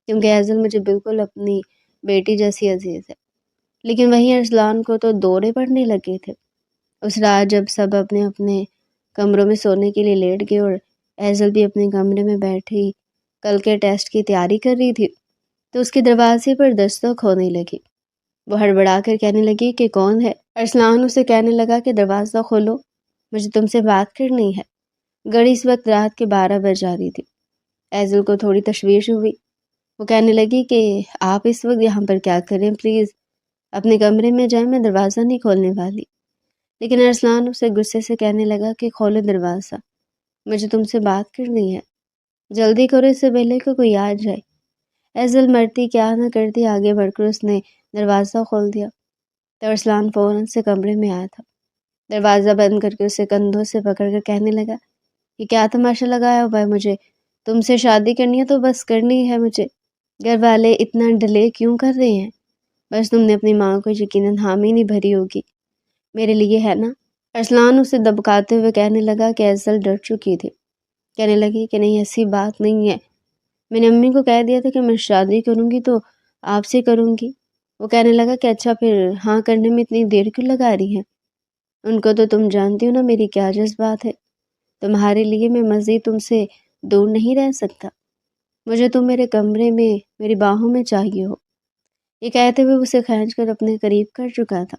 کیونکہ ایزل مجھے بالکل اپنی بیٹی جیسی عزیز ہے۔ لیکن وہیں ارسلان کو تو دورے پڑنے لگے تھے۔ اس رات جب سب اپنے اپنے کمروں میں سونے کے لیے لیٹ گئے اور ایزل بھی اپنے کمرے میں بیٹھی کل کے ٹیسٹ کی تیاری کر رہی تھی، تو اس کے دروازے پر دستک ہونے لگی۔ وہ ہڑبڑا کر کہنے لگی کہ کون ہے؟ ارسلان اسے کہنے لگا کہ دروازہ کھولو، مجھے تم سے بات کرنی ہے۔ گھڑی اس وقت رات کے 12 بج جا رہی تھی۔ ایزل کو تھوڑی تشویش ہوئی، وہ کہنے لگی کہ آپ اس وقت یہاں پر کیا کریں، پلیز اپنے کمرے میں جائیں، میں دروازہ نہیں کھولنے والی۔ لیکن ارسلان اسے غصے سے کہنے لگا کہ کھولو دروازہ، مجھے تم سے بات کرنی ہے، جلدی کرو اس سے پہلے کہ کوئی آ جائے۔ ایزل مرتی کیا نہ کرتی، آگے بڑھ کر اس نے دروازہ کھول دیا تو ارسلان فوراً سے کمرے میں آیا تھا۔ دروازہ بند کر کے اسے کندھوں سے پکڑ کر کہنے لگا، یہ کیا تماشا لگایا ہوا ہے؟ مجھے تم سے شادی کرنی ہے تو بس کرنی ہے مجھے، گھر والے اتنا ڈیلے کیوں کر رہے ہیں؟ بس تم نے اپنی ماں کو یقیناً حامی نہیں بھری ہوگی میرے لیے، ہے نا؟ ارسلان اسے دبکاتے ہوئے کہنے لگا کہ ایزل ڈر چکی تھی، کہنے لگی کہ نہیں ایسی بات نہیں ہے، میں نے امی کو کہہ دیا تھا کہ میں شادی کروں گی تو آپ سے کروں گی۔ وہ کہنے لگا کہ اچھا پھر ہاں کرنے میں اتنی دیر کیوں لگا رہی ہے؟ ان کو تو تم جانتی ہو نا میری کیا جذبات ہے، تمہارے لیے میں مزید تم سے دور نہیں رہ سکتا، مجھے تم میرے کمرے میں میری باہوں میں چاہیے ہو۔ یہ کہتے ہوئے اسے کھینچ کر اپنے قریب کر چکا تھا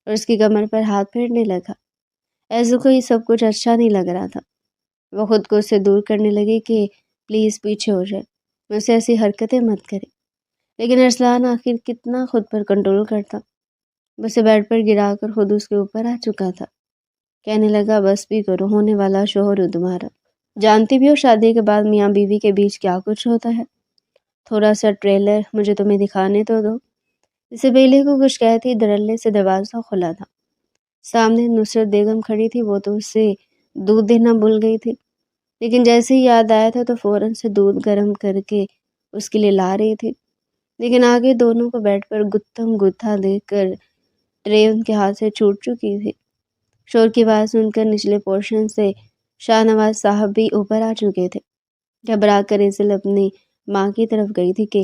اور اس کی کمر پر ہاتھ پھیرنے لگا۔ ایزو کو یہ سب کچھ اچھا نہیں لگ رہا تھا، وہ خود کو اس سے دور کرنے لگی کہ پلیز پیچھے ہو جائے، اسے ایسی حرکتیں مت کرے۔ لیکن ارسلان آخر کتنا خود پر کنٹرول کرتا، اسے بیڈ پر گرا کر خود اس کے اوپر آ چکا تھا۔ کہنے لگا بس بھی کرو، ہونے والا شوہر ہوں تمہارا، جانتی بھی ہو شادی کے بعد میاں بیوی کے بیچ کیا کچھ ہوتا ہے، تھوڑا سا ٹریلر مجھے تمہیں دکھانے تو دو۔ اس سے پہلے کو کچھ کہتی دھڑلے سے دروازہ کھلا تھا۔ سامنے نصرت بیگم کھڑی تھی، وہ تو اسے دودھ دینا بھول گئی تھی، لیکن جیسے ہی یاد آیا تھا تو فوراً سے دودھ گرم کر کے اس کے لیے لا رہی تھی۔ لیکن آگے دونوں کو بیڈ پر گتھم گتھا دے کر ٹرے ان کے ہاتھ سے چھوٹ چکی تھی۔ شور کی آواز سن کر نچلے پورشن سے شاہ نواز صاحب بھی اوپر آ چکے تھے۔ گھبرا کر ایزل اپنی ماں کی طرف گئی تھی کہ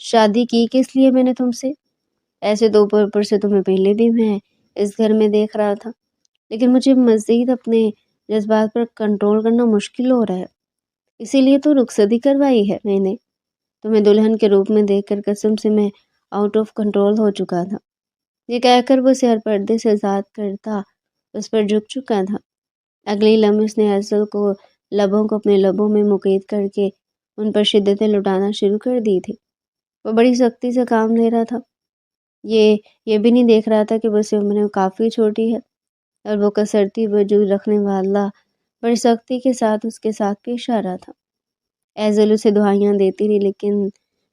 شادی کی کس لیے میں نے تم سے؟ ایسے تو اوپر سے تمہیں پہلے بھی میں اس گھر میں دیکھ رہا تھا، لیکن مجھے مزید اپنے جذبات پر کنٹرول کرنا مشکل ہو رہا ہے، اسی لیے تو رخصتی کروائی ہے میں نے۔ تمہیں دلہن کے روپ میں دیکھ کر قسم سے میں آؤٹ آف کنٹرول ہو چکا تھا۔ یہ کہہ کر وہ اسے ہر پردے سے آزاد کرتا اس پر جھک چکا تھا۔ اگلی لمحے اس نے افضل کو لبوں کو اپنے لبوں میں مقید کر کے ان پر شدتیں لٹانا شروع کر دی تھی۔ وہ بڑی سختی سے کام لے رہا تھا، یہ بھی نہیں دیکھ رہا تھا کہ وہ اسے عمر میں کافی چھوٹی ہے اور وہ کسرتی وجود رکھنے والا بڑی سختی کے ساتھ اس کے ساتھ پیش آ رہا تھا۔ ایزل اسے دعائیاں دیتی رہی، لیکن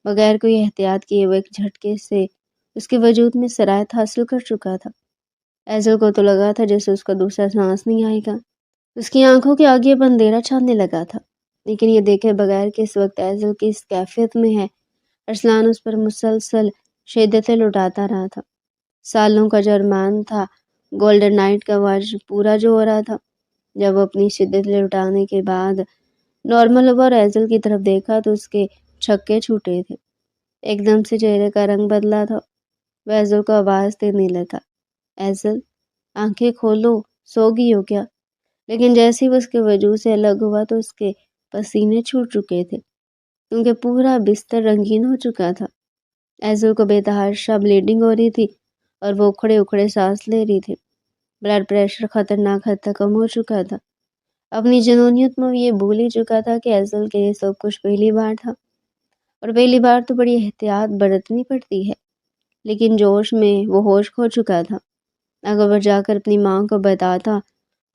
بغیر کوئی احتیاط کیے وہ ایک جھٹکے سے اس کے وجود میں سرایت حاصل کر چکا تھا۔ ایزل کو تو لگا تھا جیسے اس کا دوسرا سانس نہیں آئے گا۔ اس کی آنکھوں کے آگے اب اندھیرا چھانے لگا تھا، لیکن یہ دیکھے بغیر کہ اس وقت ایزل کی اس کیفیت میں ہے، ارسلان اس پر مسلسل شدتیں لٹاتا رہا تھا۔ سالوں کا جو ارمان تھا گولڈن نائٹ کا، وہ آج پورا جو ہو رہا تھا۔ جب وہ اپنی شدت لٹانے کے بعد نارمل ہوا اور ایزل کی طرف دیکھا تو اس کے چھکے چھوٹے تھے۔ ایک دم سے چہرے کا رنگ بدلا تھا۔ وہ ایزل کو آواز دینے لگا، ایزل آنکھیں کھولو، سو گئی ہو کیا؟ لیکن جیسے ہی وہ اس کے وجود سے الگ ہوا تو اس کے پسینے چھوٹ چکے تھے، کیونکہ پورا بستر رنگین ہو چکا تھا۔ ایزل کو بے تحاشا بلیڈنگ ہو رہی تھی اور وہ اکھڑے اکھڑے سانس لے رہی تھی۔ بلڈ پریشر خطرناک حد تک کم ہو چکا تھا۔ اپنی جنونیت میں یہ بھول ہی چکا تھا کہ ایزل کے یہ سب کچھ پہلی بار تھا، اور پہلی بار تو بڑی احتیاط برتنی پڑتی ہے۔ لیکن جوش میں وہ ہوش کھو چکا تھا۔ اگر وہ جا کر اپنی ماں کو بتاتا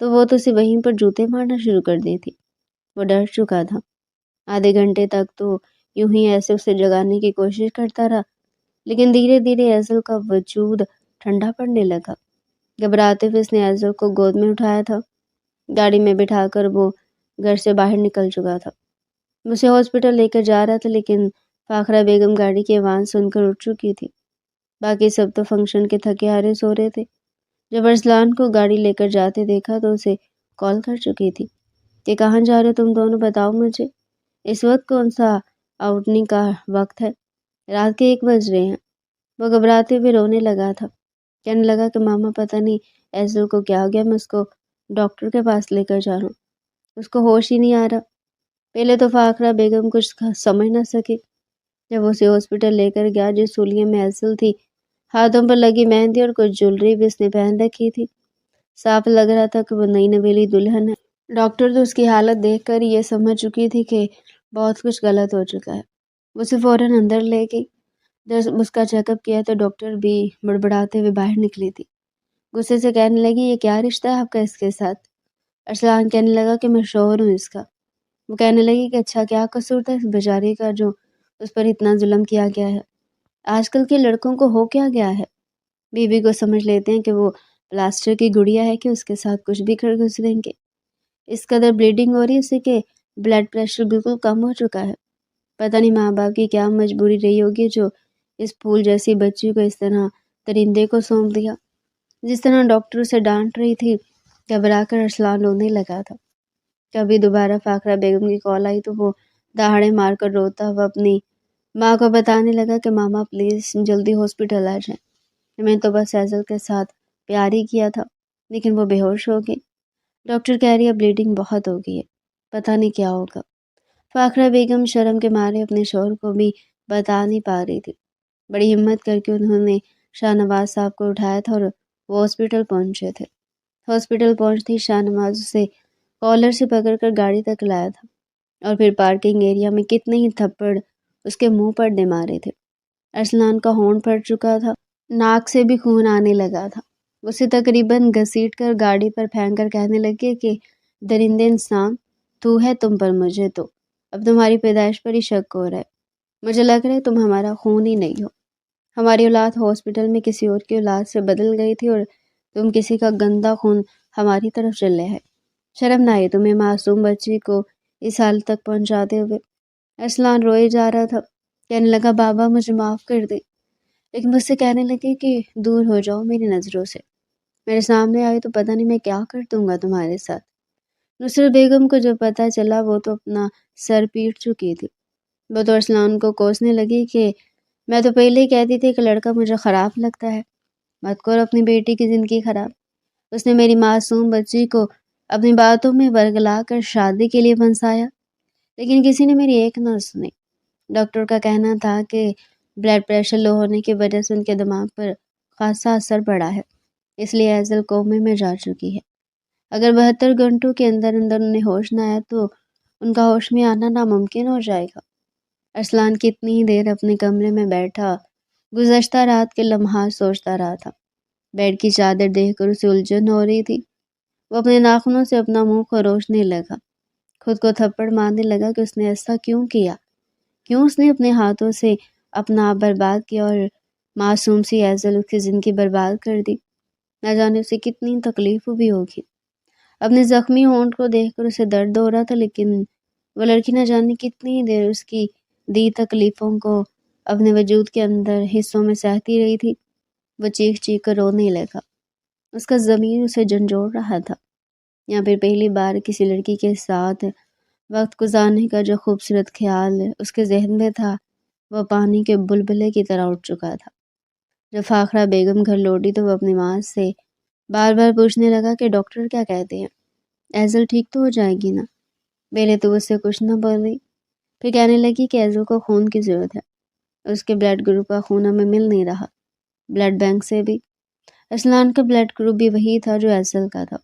تو وہ تو اسے وہیں پر جوتے مارنا شروع کر دیتی۔ وہ ڈر چکا تھا۔ آدھے گھنٹے تک تو یوں ہی ایسے اسے جگانے کی کوشش کرتا رہا، لیکن دھیرے دھیرے ایزل کا وجود ٹھنڈا پڑنے لگا۔ گھبراتے ہوئے اس نے ایزل کو گود میں اٹھایا تھا۔ گاڑی میں بٹھا کر وہ گھر سے باہر نکل چکا تھا۔ اسے ہاسپٹل لے کر جا رہا تھا، لیکن فاخرہ بیگم گاڑی کی آواز سن کر اٹھ چکی تھی۔ باقی سب تو فنکشن کے تھکے ہارے سو رہے تھے۔ جب ارسلان کو گاڑی لے کر جاتے دیکھا تو اسے کال کر چکی تھی کہ کہاں جا رہے تم دونوں، بتاؤ مجھے، اس وقت کون سا آؤٹنگ کا وقت ہے؟ رات کے 1 بج رہے ہیں۔ وہ گھبراتے ہوئے رونے لگا تھا، کہنے لگا کہ ماما پتہ نہیں ایزل کو کیا ہو گیا، میں اس کو ڈاکٹر کے پاس لے کر جا رہا ہوں، اس کو ہوش ہی نہیں آ رہا۔ پہلے تو فاخرہ بیگم کچھ سمجھ نہ سکی۔ جب اسے ہاسپٹل لے کر گیا، جس سولیے میں ایزل تھی، ہاتھوں پر لگی مہندی اور کچھ جولری بھی اس نے پہن رکھی تھی، صاف لگ رہا تھا کہ وہ نئی نویلی دلہن ہے۔ ڈاکٹر تو اس کی حالت دیکھ کر یہ سمجھ چکی تھی کہ بہت کچھ غلط ہو چکا ہے۔ وہ اسے فوراً اندر لے گئی۔ جب اس کا چیک اپ کیا تو ڈاکٹر بھی بڑبڑاتے ہوئے باہر نکلی تھی۔ غصے سے کہنے لگی، یہ کیا رشتہ ہے آپ کا اس کے ساتھ؟ ارسلان کہنے لگا کہ میں شوہر ہوں اس کا۔ وہ کہنے لگی کہ اچھا کیا قصور تھا اس بیچاری کا جو اس پر اتنا ظلم کیا گیا ہے؟ آج کل کے لڑکوں کو ہو کیا گیا ہے، بیوی کو سمجھ لیتے ہیں کہ وہ پلاسٹر کی گڑیا ہے کہ اس کے ساتھ کچھ بھی کر گزریں گے۔ اس قدر بلیڈنگ ہو رہی ہے اسے کہ بلڈ پریشر بالکل کم ہو چکا ہے۔ پتہ نہیں ماں باپ کی کیا مجبوری رہی ہوگی جو اس پھول جیسی بچی کو اس طرح درندے کو سونپ دیا۔ جس طرح ڈاکٹر اسے ڈانٹ رہی تھی، گھبرا کر ارسلان رونے لگا تھا۔ کبھی دوبارہ فاخرہ بیگم کی کال آئی تو وہ دہاڑے مار کر روتا ہوا اپنی ماں کو بتانے لگا کہ ماما پلیز جلدی ہاسپٹل آ جائیں، میں تو بس ایزل کے ساتھ پیار ہی کیا تھا، لیکن وہ بے ہوش ہو گئی۔ ڈاکٹر کہہ رہی ہے بلیڈنگ بہت ہو گئی ہے، پتہ نہیں کیا ہوگا۔ فاخرہ بیگم شرم کے مارے اپنے شوہر کو بھی بتا نہیں پا رہی تھی۔ بڑی ہمت کر کے انہوں نے شاہ نواز صاحب کو اٹھایا تھا اور وہ ہاسپٹل پہنچے تھے۔ ہاسپٹل پہنچتے ہی شاہ نواز اسے کالر سے پکڑ کر گاڑی تک لایا تھا اور پھر پارکنگ ایریا میں کتنے ہی تھپڑ اس کے منہ پر دے مارے تھے۔ ارسلان کا ہونٹ پھٹ چکا تھا، ناک سے بھی خون آنے لگا تھا۔ اسے تقریباً گھسیٹ کر گاڑی پر پھینک کر کہنے لگے کہ درندے انسان، تو ہے تم پر مجھے تو اب تمہاری پیدائش پر ہی شک ہو رہا ہے۔ مجھے لگ رہا ہے تم ہمارا خون ہی نہیں ہو۔ ہماری اولاد ہاسپٹل میں کسی اور کی اولاد سے بدل گئی تھی اور تم کسی کا گندا خون ہماری طرف چلے ہے۔ شرم نہ آئی تمہیں معصوم بچی کو اس حال تک پہنچاتے ہوئے؟ ارسلان روئے جا رہا تھا، کہنے لگا بابا مجھے معاف کر دے، لیکن مجھ سے کہنے لگے کہ دور ہو جاؤ میری نظروں سے، میرے سامنے آئے تو پتہ نہیں میں کیا کر دوں گا تمہارے ساتھ۔ نصرت بیگم کو جب پتہ چلا وہ تو اپنا سر پیٹ چکی تھی۔ وہ تو ارسلان کو کوسنے لگی کہ میں تو پہلے ہی کہتی تھی کہ لڑکا مجھے خراب لگتا ہے، مت کرو اپنی بیٹی کی زندگی خراب۔ اس نے میری معصوم بچی کو اپنی باتوں میں ورگلا کر شادی کے لیے پھنسایا، لیکن کسی نے میری ایک نہ سنی۔ ڈاکٹر کا کہنا تھا کہ بلڈ پریشر لو ہونے کی وجہ سے ان کے دماغ پر خاصا اثر پڑا ہے، اس لیے ایزل کومے میں جا چکی ہے۔ اگر 72 گھنٹوں کے اندر اندر انہیں ہوش نہ آیا تو ان کا ہوش میں آنا ناممکن ہو جائے گا۔ ارسلان کتنی ہی دیر اپنے کمرے میں بیٹھا گزشتہ رات کے لمحات سوچتا رہا تھا۔ بیڈ کی چادر دیکھ کر اسے الجھن ہو رہی تھی۔ وہ اپنے ناخنوں سے اپنا منہ خروشنے لگا، خود کو تھپڑ مارنے لگا کہ اس نے ایسا کیوں کیا، کیوں اس نے اپنے ہاتھوں سے اپنا آپ برباد کیا اور معصوم سی ایزل اس کی زندگی برباد کر دی۔ نہ جانے اسے کتنی تکلیف بھی ہوگی۔ اپنے زخمی ہونٹ کو دیکھ کر اسے درد ہو رہا تھا، لیکن وہ لڑکی نہ جانے کتنی دیر اس کی دی تکلیفوں کو اپنے وجود کے اندر حصوں میں سہتی رہی تھی۔ وہ چیخ چیخ کر رونے لگا، اس کا ضمیر اسے جھنجھوڑ رہا تھا، یا پھر پہلی بار کسی لڑکی کے ساتھ وقت گزارنے کا جو خوبصورت خیال اس کے ذہن میں تھا وہ پانی کے بلبلے کی طرح اٹھ چکا تھا۔ جب فاخرہ بیگم گھر لوٹی تو وہ اپنی ماں سے بار بار پوچھنے لگا کہ ڈاکٹر کیا کہتے ہیں، ایزل ٹھیک تو ہو جائے گی نا؟ پہلے تو اس سے کچھ نہ بولی، پھر کہنے لگی کہ ایزل کو خون کی ضرورت ہے، اس کے بلڈ گروپ کا خون ہمیں مل نہیں رہا، بلڈ بینک سے بھی۔ ارسلان کا بلڈ گروپ بھی وہی تھا جو ایزل کا تھا۔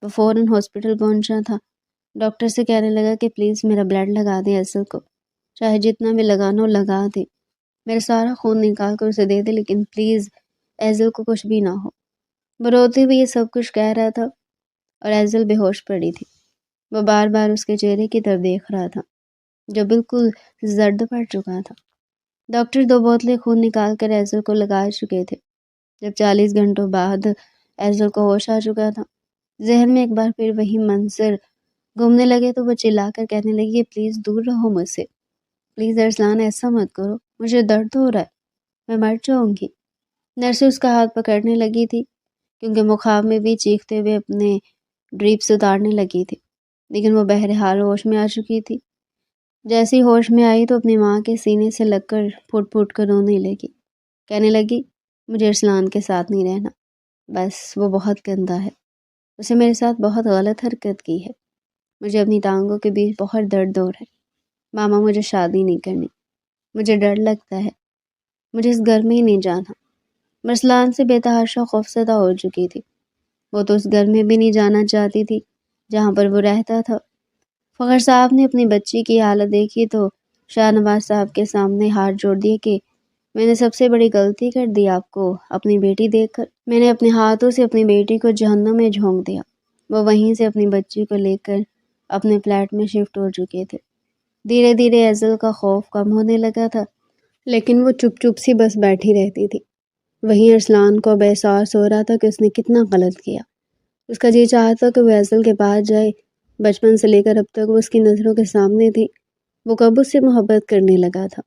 وہ فوراً ہاسپٹل پہنچا تھا، ڈاکٹر سے کہنے لگا کہ پلیز میرا بلڈ لگا دیں ایزل کو، چاہے جتنا بھی لگانا ہو لگا دیں، میرا سارا خون نکال کر اسے دے دے، لیکن پلیز ایزل کو کچھ بھی نہ ہو۔ وہ روتے ہوئے یہ سب کچھ کہہ رہا تھا اور ایزل بے ہوش پڑی تھی۔ وہ بار بار اس کے چہرے کی طرف دیکھ رہا تھا جو بالکل زرد پڑ چکا تھا۔ ڈاکٹر 2 بوتلیں خون نکال کر ایزل کو لگا چکے تھے۔ جب 40 گھنٹوں بعد ایزل کو ہوش آ چکا تھا، ذہن میں ایک بار پھر وہی منظر گھومنے لگے تو وہ چلا کر کہنے لگی کہ پلیز دور رہو مجھ سے، پلیز ارسلان ایسا مت کرو، مجھے درد ہو رہا ہے، میں مر جاؤں گی۔ نرسیں اس کا ہاتھ پکڑنے لگی تھی کیونکہ وہ خواب میں بھی چیختے ہوئے اپنے ڈریپس اتارنے لگی تھی، لیکن وہ بہرحال ہوش میں آ چکی تھی۔ جیسے ہی ہوش میں آئی تو اپنی ماں کے سینے سے لگ کر پھٹ پھٹ کر رونے لگی، کہنے لگی مجھے ارسلان کے ساتھ نہیں رہنا، بس وہ بہت گندا ہے، اسے میرے ساتھ بہت غلط حرکت کی ہے، مجھے اپنی ٹانگوں کے بیچ بہت درد ہو رہا ہے، ماما مجھے شادی نہیں کرنی، مجھے ڈر لگتا ہے، مجھے اس گھر میں ہی نہیں جانا۔ ارسلان سے بے تحاشا خوفزدہ ہو چکی تھی، وہ تو اس گھر میں بھی نہیں جانا چاہتی تھی جہاں پر وہ رہتا تھا۔ فخر صاحب نے اپنی بچی کی حالت دیکھی تو شاہ نواز صاحب کے سامنے ہاتھ جوڑ دیے کہ میں نے سب سے بڑی غلطی کر دی آپ کو اپنی بیٹی دیکھ کر، میں نے اپنے ہاتھوں سے اپنی بیٹی کو جہنم میں جھونک دیا۔ وہ وہیں سے اپنی بچی کو لے کر اپنے فلیٹ میں شفٹ ہو چکے تھے۔ دھیرے دھیرے ایزل کا خوف کم ہونے لگا تھا، لیکن وہ چپ چپ سی بس بیٹھی رہتی تھی۔ وہیں ارسلان کو اب احساس ہو رہا تھا کہ اس نے کتنا غلط کیا۔ اس کا جی چاہا تھا کہ وہ ایزل کے پاس جائے، بچپن سے لے کر اب تک وہ اس کی نظروں کے سامنے تھی، وہ کب اس سے محبت کرنے لگا تھا،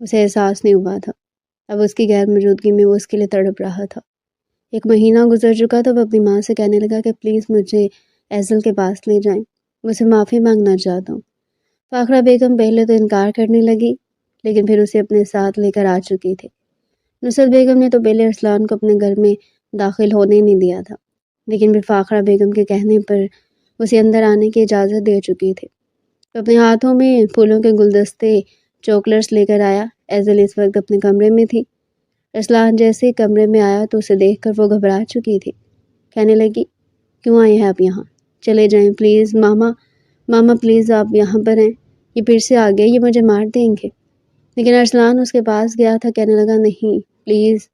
اسے احساس نہیں ہوا تھا۔ اب اس کی غیر موجودگی میں وہ اس کے لیے تڑپ رہا تھا۔ 1 مہینہ گزر چکا تھا، وہ اپنی ماں سے کہنے لگا کہ پلیز مجھے ایزل کے پاس لے جائیں، میں اسے معافی مانگنا چاہتا ہوں۔ فاخرہ بیگم پہلے تو انکار کرنے لگی، لیکن پھر اسے اپنے ساتھ لے کر آ چکی تھی۔ نصرت بیگم نے تو پہلے ارسلان کو اپنے گھر میں داخل ہونے نہیں دیا تھا، لیکن پھر فاخرہ بیگم کے کہنے پر اسے اندر آنے کی اجازت دے چکی تھی۔ وہ اپنے ہاتھوں میں پھولوں کے گلدستے چاکلیٹس لے کر آیا۔ ایزل اس وقت اپنے کمرے میں تھی۔ ارسلان جیسے ہی کمرے میں آیا تو اسے دیکھ کر وہ گھبرا چکی تھی، کہنے لگی کیوں آئے ہیں آپ یہاں، چلے جائیں پلیز، ماما پلیز آپ یہاں پر ہیں، یہ پھر سے آ گئے، یہ مجھے مار دیں گے۔ لیکن ارسلان اس کے پاس گیا تھا، کہنے لگا نہیں پلیز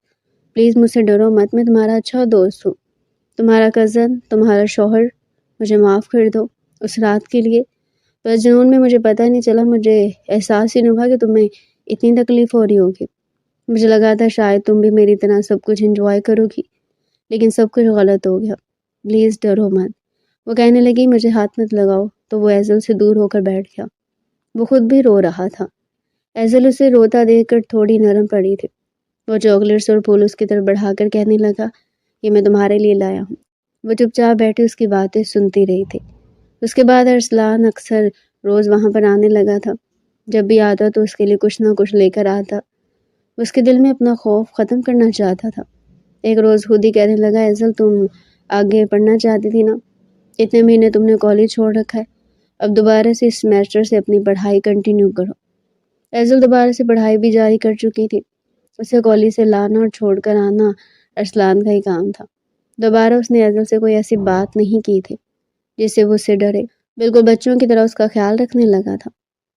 پلیز مجھ سے ڈرو مت، میں تمہارا اچھا دوست ہوں، تمہارا کزن، تمہارا شوہر، مجھے معاف کر دو اس رات کے لیے۔ بس جنون میں مجھے پتہ نہیں چلا، مجھے احساس ہی نہیں ہوا کہ تمہیں اتنی تکلیف ہو رہی ہوگی، مجھے لگا تھا شاید تم بھی میری طرح سب کچھ انجوائے کرو گی، لیکن سب کچھ غلط ہو گیا، پلیز ڈرو مت۔ وہ کہنے لگی مجھے ہاتھ مت لگاؤ تو وہ ایزل سے دور ہو کر بیٹھ گیا۔ وہ خود بھی رو رہا تھا۔ ایزل اسے روتا دیکھ کر تھوڑی نرم پڑی تھی۔ وہ چاکلیٹس اور پھول اس کی طرف بڑھا کر کہنے لگا یہ میں تمہارے لیے لایا ہوں۔ وہ چپ چاپ بیٹھے اس کی باتیں سنتی رہی تھی۔ اس کے بعد ارسلان اکثر روز وہاں پر آنے لگا تھا، جب بھی آتا تو اس کے لیے کچھ نہ کچھ لے کر آتا۔ وہ اس کے دل میں اپنا خوف ختم کرنا چاہتا تھا۔ ایک روز خود ہی کہنے لگا، ایزل تم آگے پڑھنا چاہتی تھی نا، اتنے مہینے تم نے کالج چھوڑ رکھا ہے، اب دوبارہ سے اس سیمیسٹر سے اپنی پڑھائی کنٹینیو کرو۔ ایزل دوبارہ سے پڑھائی بھی جاری کر چکی تھی۔ اسے کالج سے لانا اور چھوڑ کر آنا ارسلان کا ہی کام تھا۔ دوبارہ اس نے ایزل سے کوئی ایسی بات نہیں کی تھی جس سے وہ اس سے ڈرے، بالکل بچوں کی طرح اس کا خیال رکھنے لگا تھا۔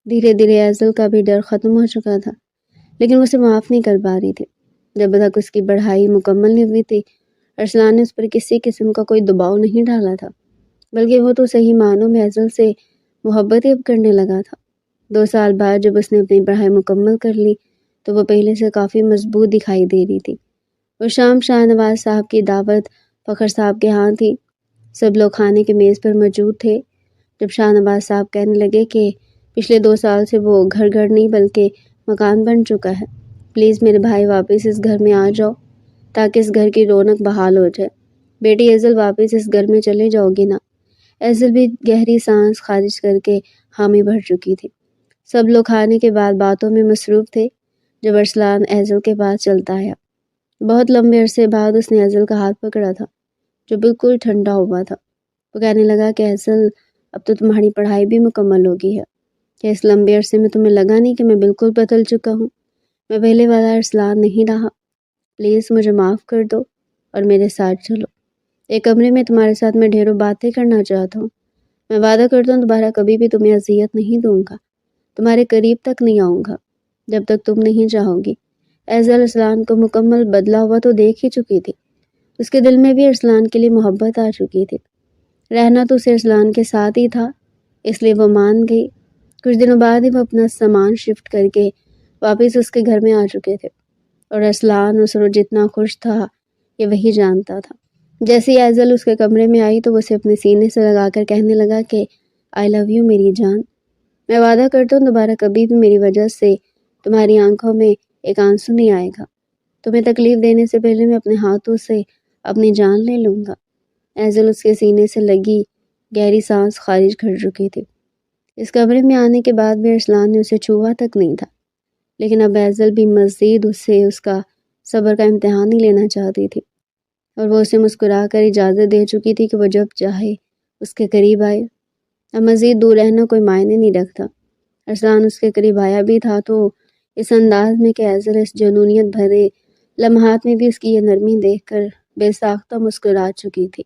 دھیرے دھیرے ایزل کا بھی ڈر ختم ہو چکا تھا، لیکن وہ اسے معاف نہیں کر پا رہی تھی۔ جب تک اس کی پڑھائی مکمل نہیں ہوئی تھی، ارسلان نے اس پر کسی قسم کا کوئی دباؤ نہیں ڈالا تھا، بلکہ وہ تو صحیح معنوں میں ایزل سے محبت ہی اب کرنے لگا تھا۔ 2 سال بعد جب اس نے اپنی پڑھائی مکمل کر لی تو وہ پہلے سے کافی مضبوط دکھائی دے رہی تھی۔ وہ شام شاہ نواز صاحب کی دعوت فخر صاحب کے ہاں تھی۔ سب لوگ کھانے کے میز پر موجود تھے۔ جب شاہ نواز صاحب کہنے لگے کہ پچھلے 2 سال سے وہ گھر نہیں بلکہ مکان بن چکا ہے، پلیز میرے بھائی واپس اس گھر میں آ جاؤ تاکہ اس گھر کی رونق بحال ہو جائے۔ بیٹی ایزل واپس اس گھر میں چلے جاؤ گی نا؟ ایزل بھی گہری سانس خارج کر کے حامی بھر چکی تھی۔ سب لوگ کھانے کے بعد باتوں میں مصروف تھے جب ارسلان ایزل کے پاس چلتا آیا۔ بہت لمبے عرصے بعد اس نے ایزل کا ہاتھ پکڑا تھا جو بالکل ٹھنڈا ہوا تھا۔ وہ کہنے لگا کہ ایزل اب تو تمہاری پڑھائی بھی مکمل ہو گئی ہے، کہ اس لمبے عرصے میں تمہیں لگا نہیں کہ میں بالکل بدل چکا ہوں؟ میں پہلے والا ارسلان نہیں رہا، پلیز مجھے معاف کر دو اور میرے ساتھ چلو۔ ایک کمرے میں تمہارے ساتھ میں ڈھیروں باتیں کرنا چاہتا ہوں۔ میں وعدہ کرتا ہوں دوبارہ کبھی بھی تمہیں اذیت نہیں دوں گا، تمہارے قریب تک نہیں آؤں گا جب تک تم نہیں چاہو گی۔ ایزل ارسلان کو مکمل بدلا ہوا تو دیکھ ہی چکی تھی، اس کے دل میں بھی ارسلان کے لیے محبت آ چکی تھی۔ رہنا تو اسے ارسلان کے ساتھ ہی تھا، اس لیے وہ مان گئی۔ کچھ دنوں بعد ہی وہ اپنا سامان شفٹ کر کے واپس اس کے گھر میں آ چکے تھے، اور ارسلان اس روز جتنا خوش تھا یہ وہی جانتا تھا۔ جیسے ہی ایزل اس کے کمرے میں آئی تو وہ اسے اپنے سینے سے لگا کر کہنے لگا کہ آئی لو یو میری جان، میں وعدہ کرتا ہوں دوبارہ کبھی بھی میری وجہ سے تمہاری آنکھوں میں ایک آنسو نہیں آئے گا۔ تمہیں تکلیف دینے سے پہلے میں اپنے ہاتھوں سے اپنی جان لے لوں گا۔ ایزل اس کے سینے سے لگی گہری سانس خارج کر چکی تھی۔ اس کمرے میں آنے کے بعد بھی ارسلان نے اسے چھوا تک نہیں تھا، لیکن اب ایزل بھی مزید اس کا صبر کا امتحان ہی لینا چاہتی تھی، اور وہ اسے مسکرا کر اجازت دے چکی تھی کہ وہ جب چاہے اس کے قریب آئے۔ اب مزید دور رہنا کوئی معنی نہیں رکھتا۔ ارسلان اس کے قریب آیا بھی تھا تو اس انداز میں کہ ایزل اس جنونیت بھرے لمحات میں بھی اس کی یہ نرمی دیکھ کر بے ساختہ مسکرا چکی تھی۔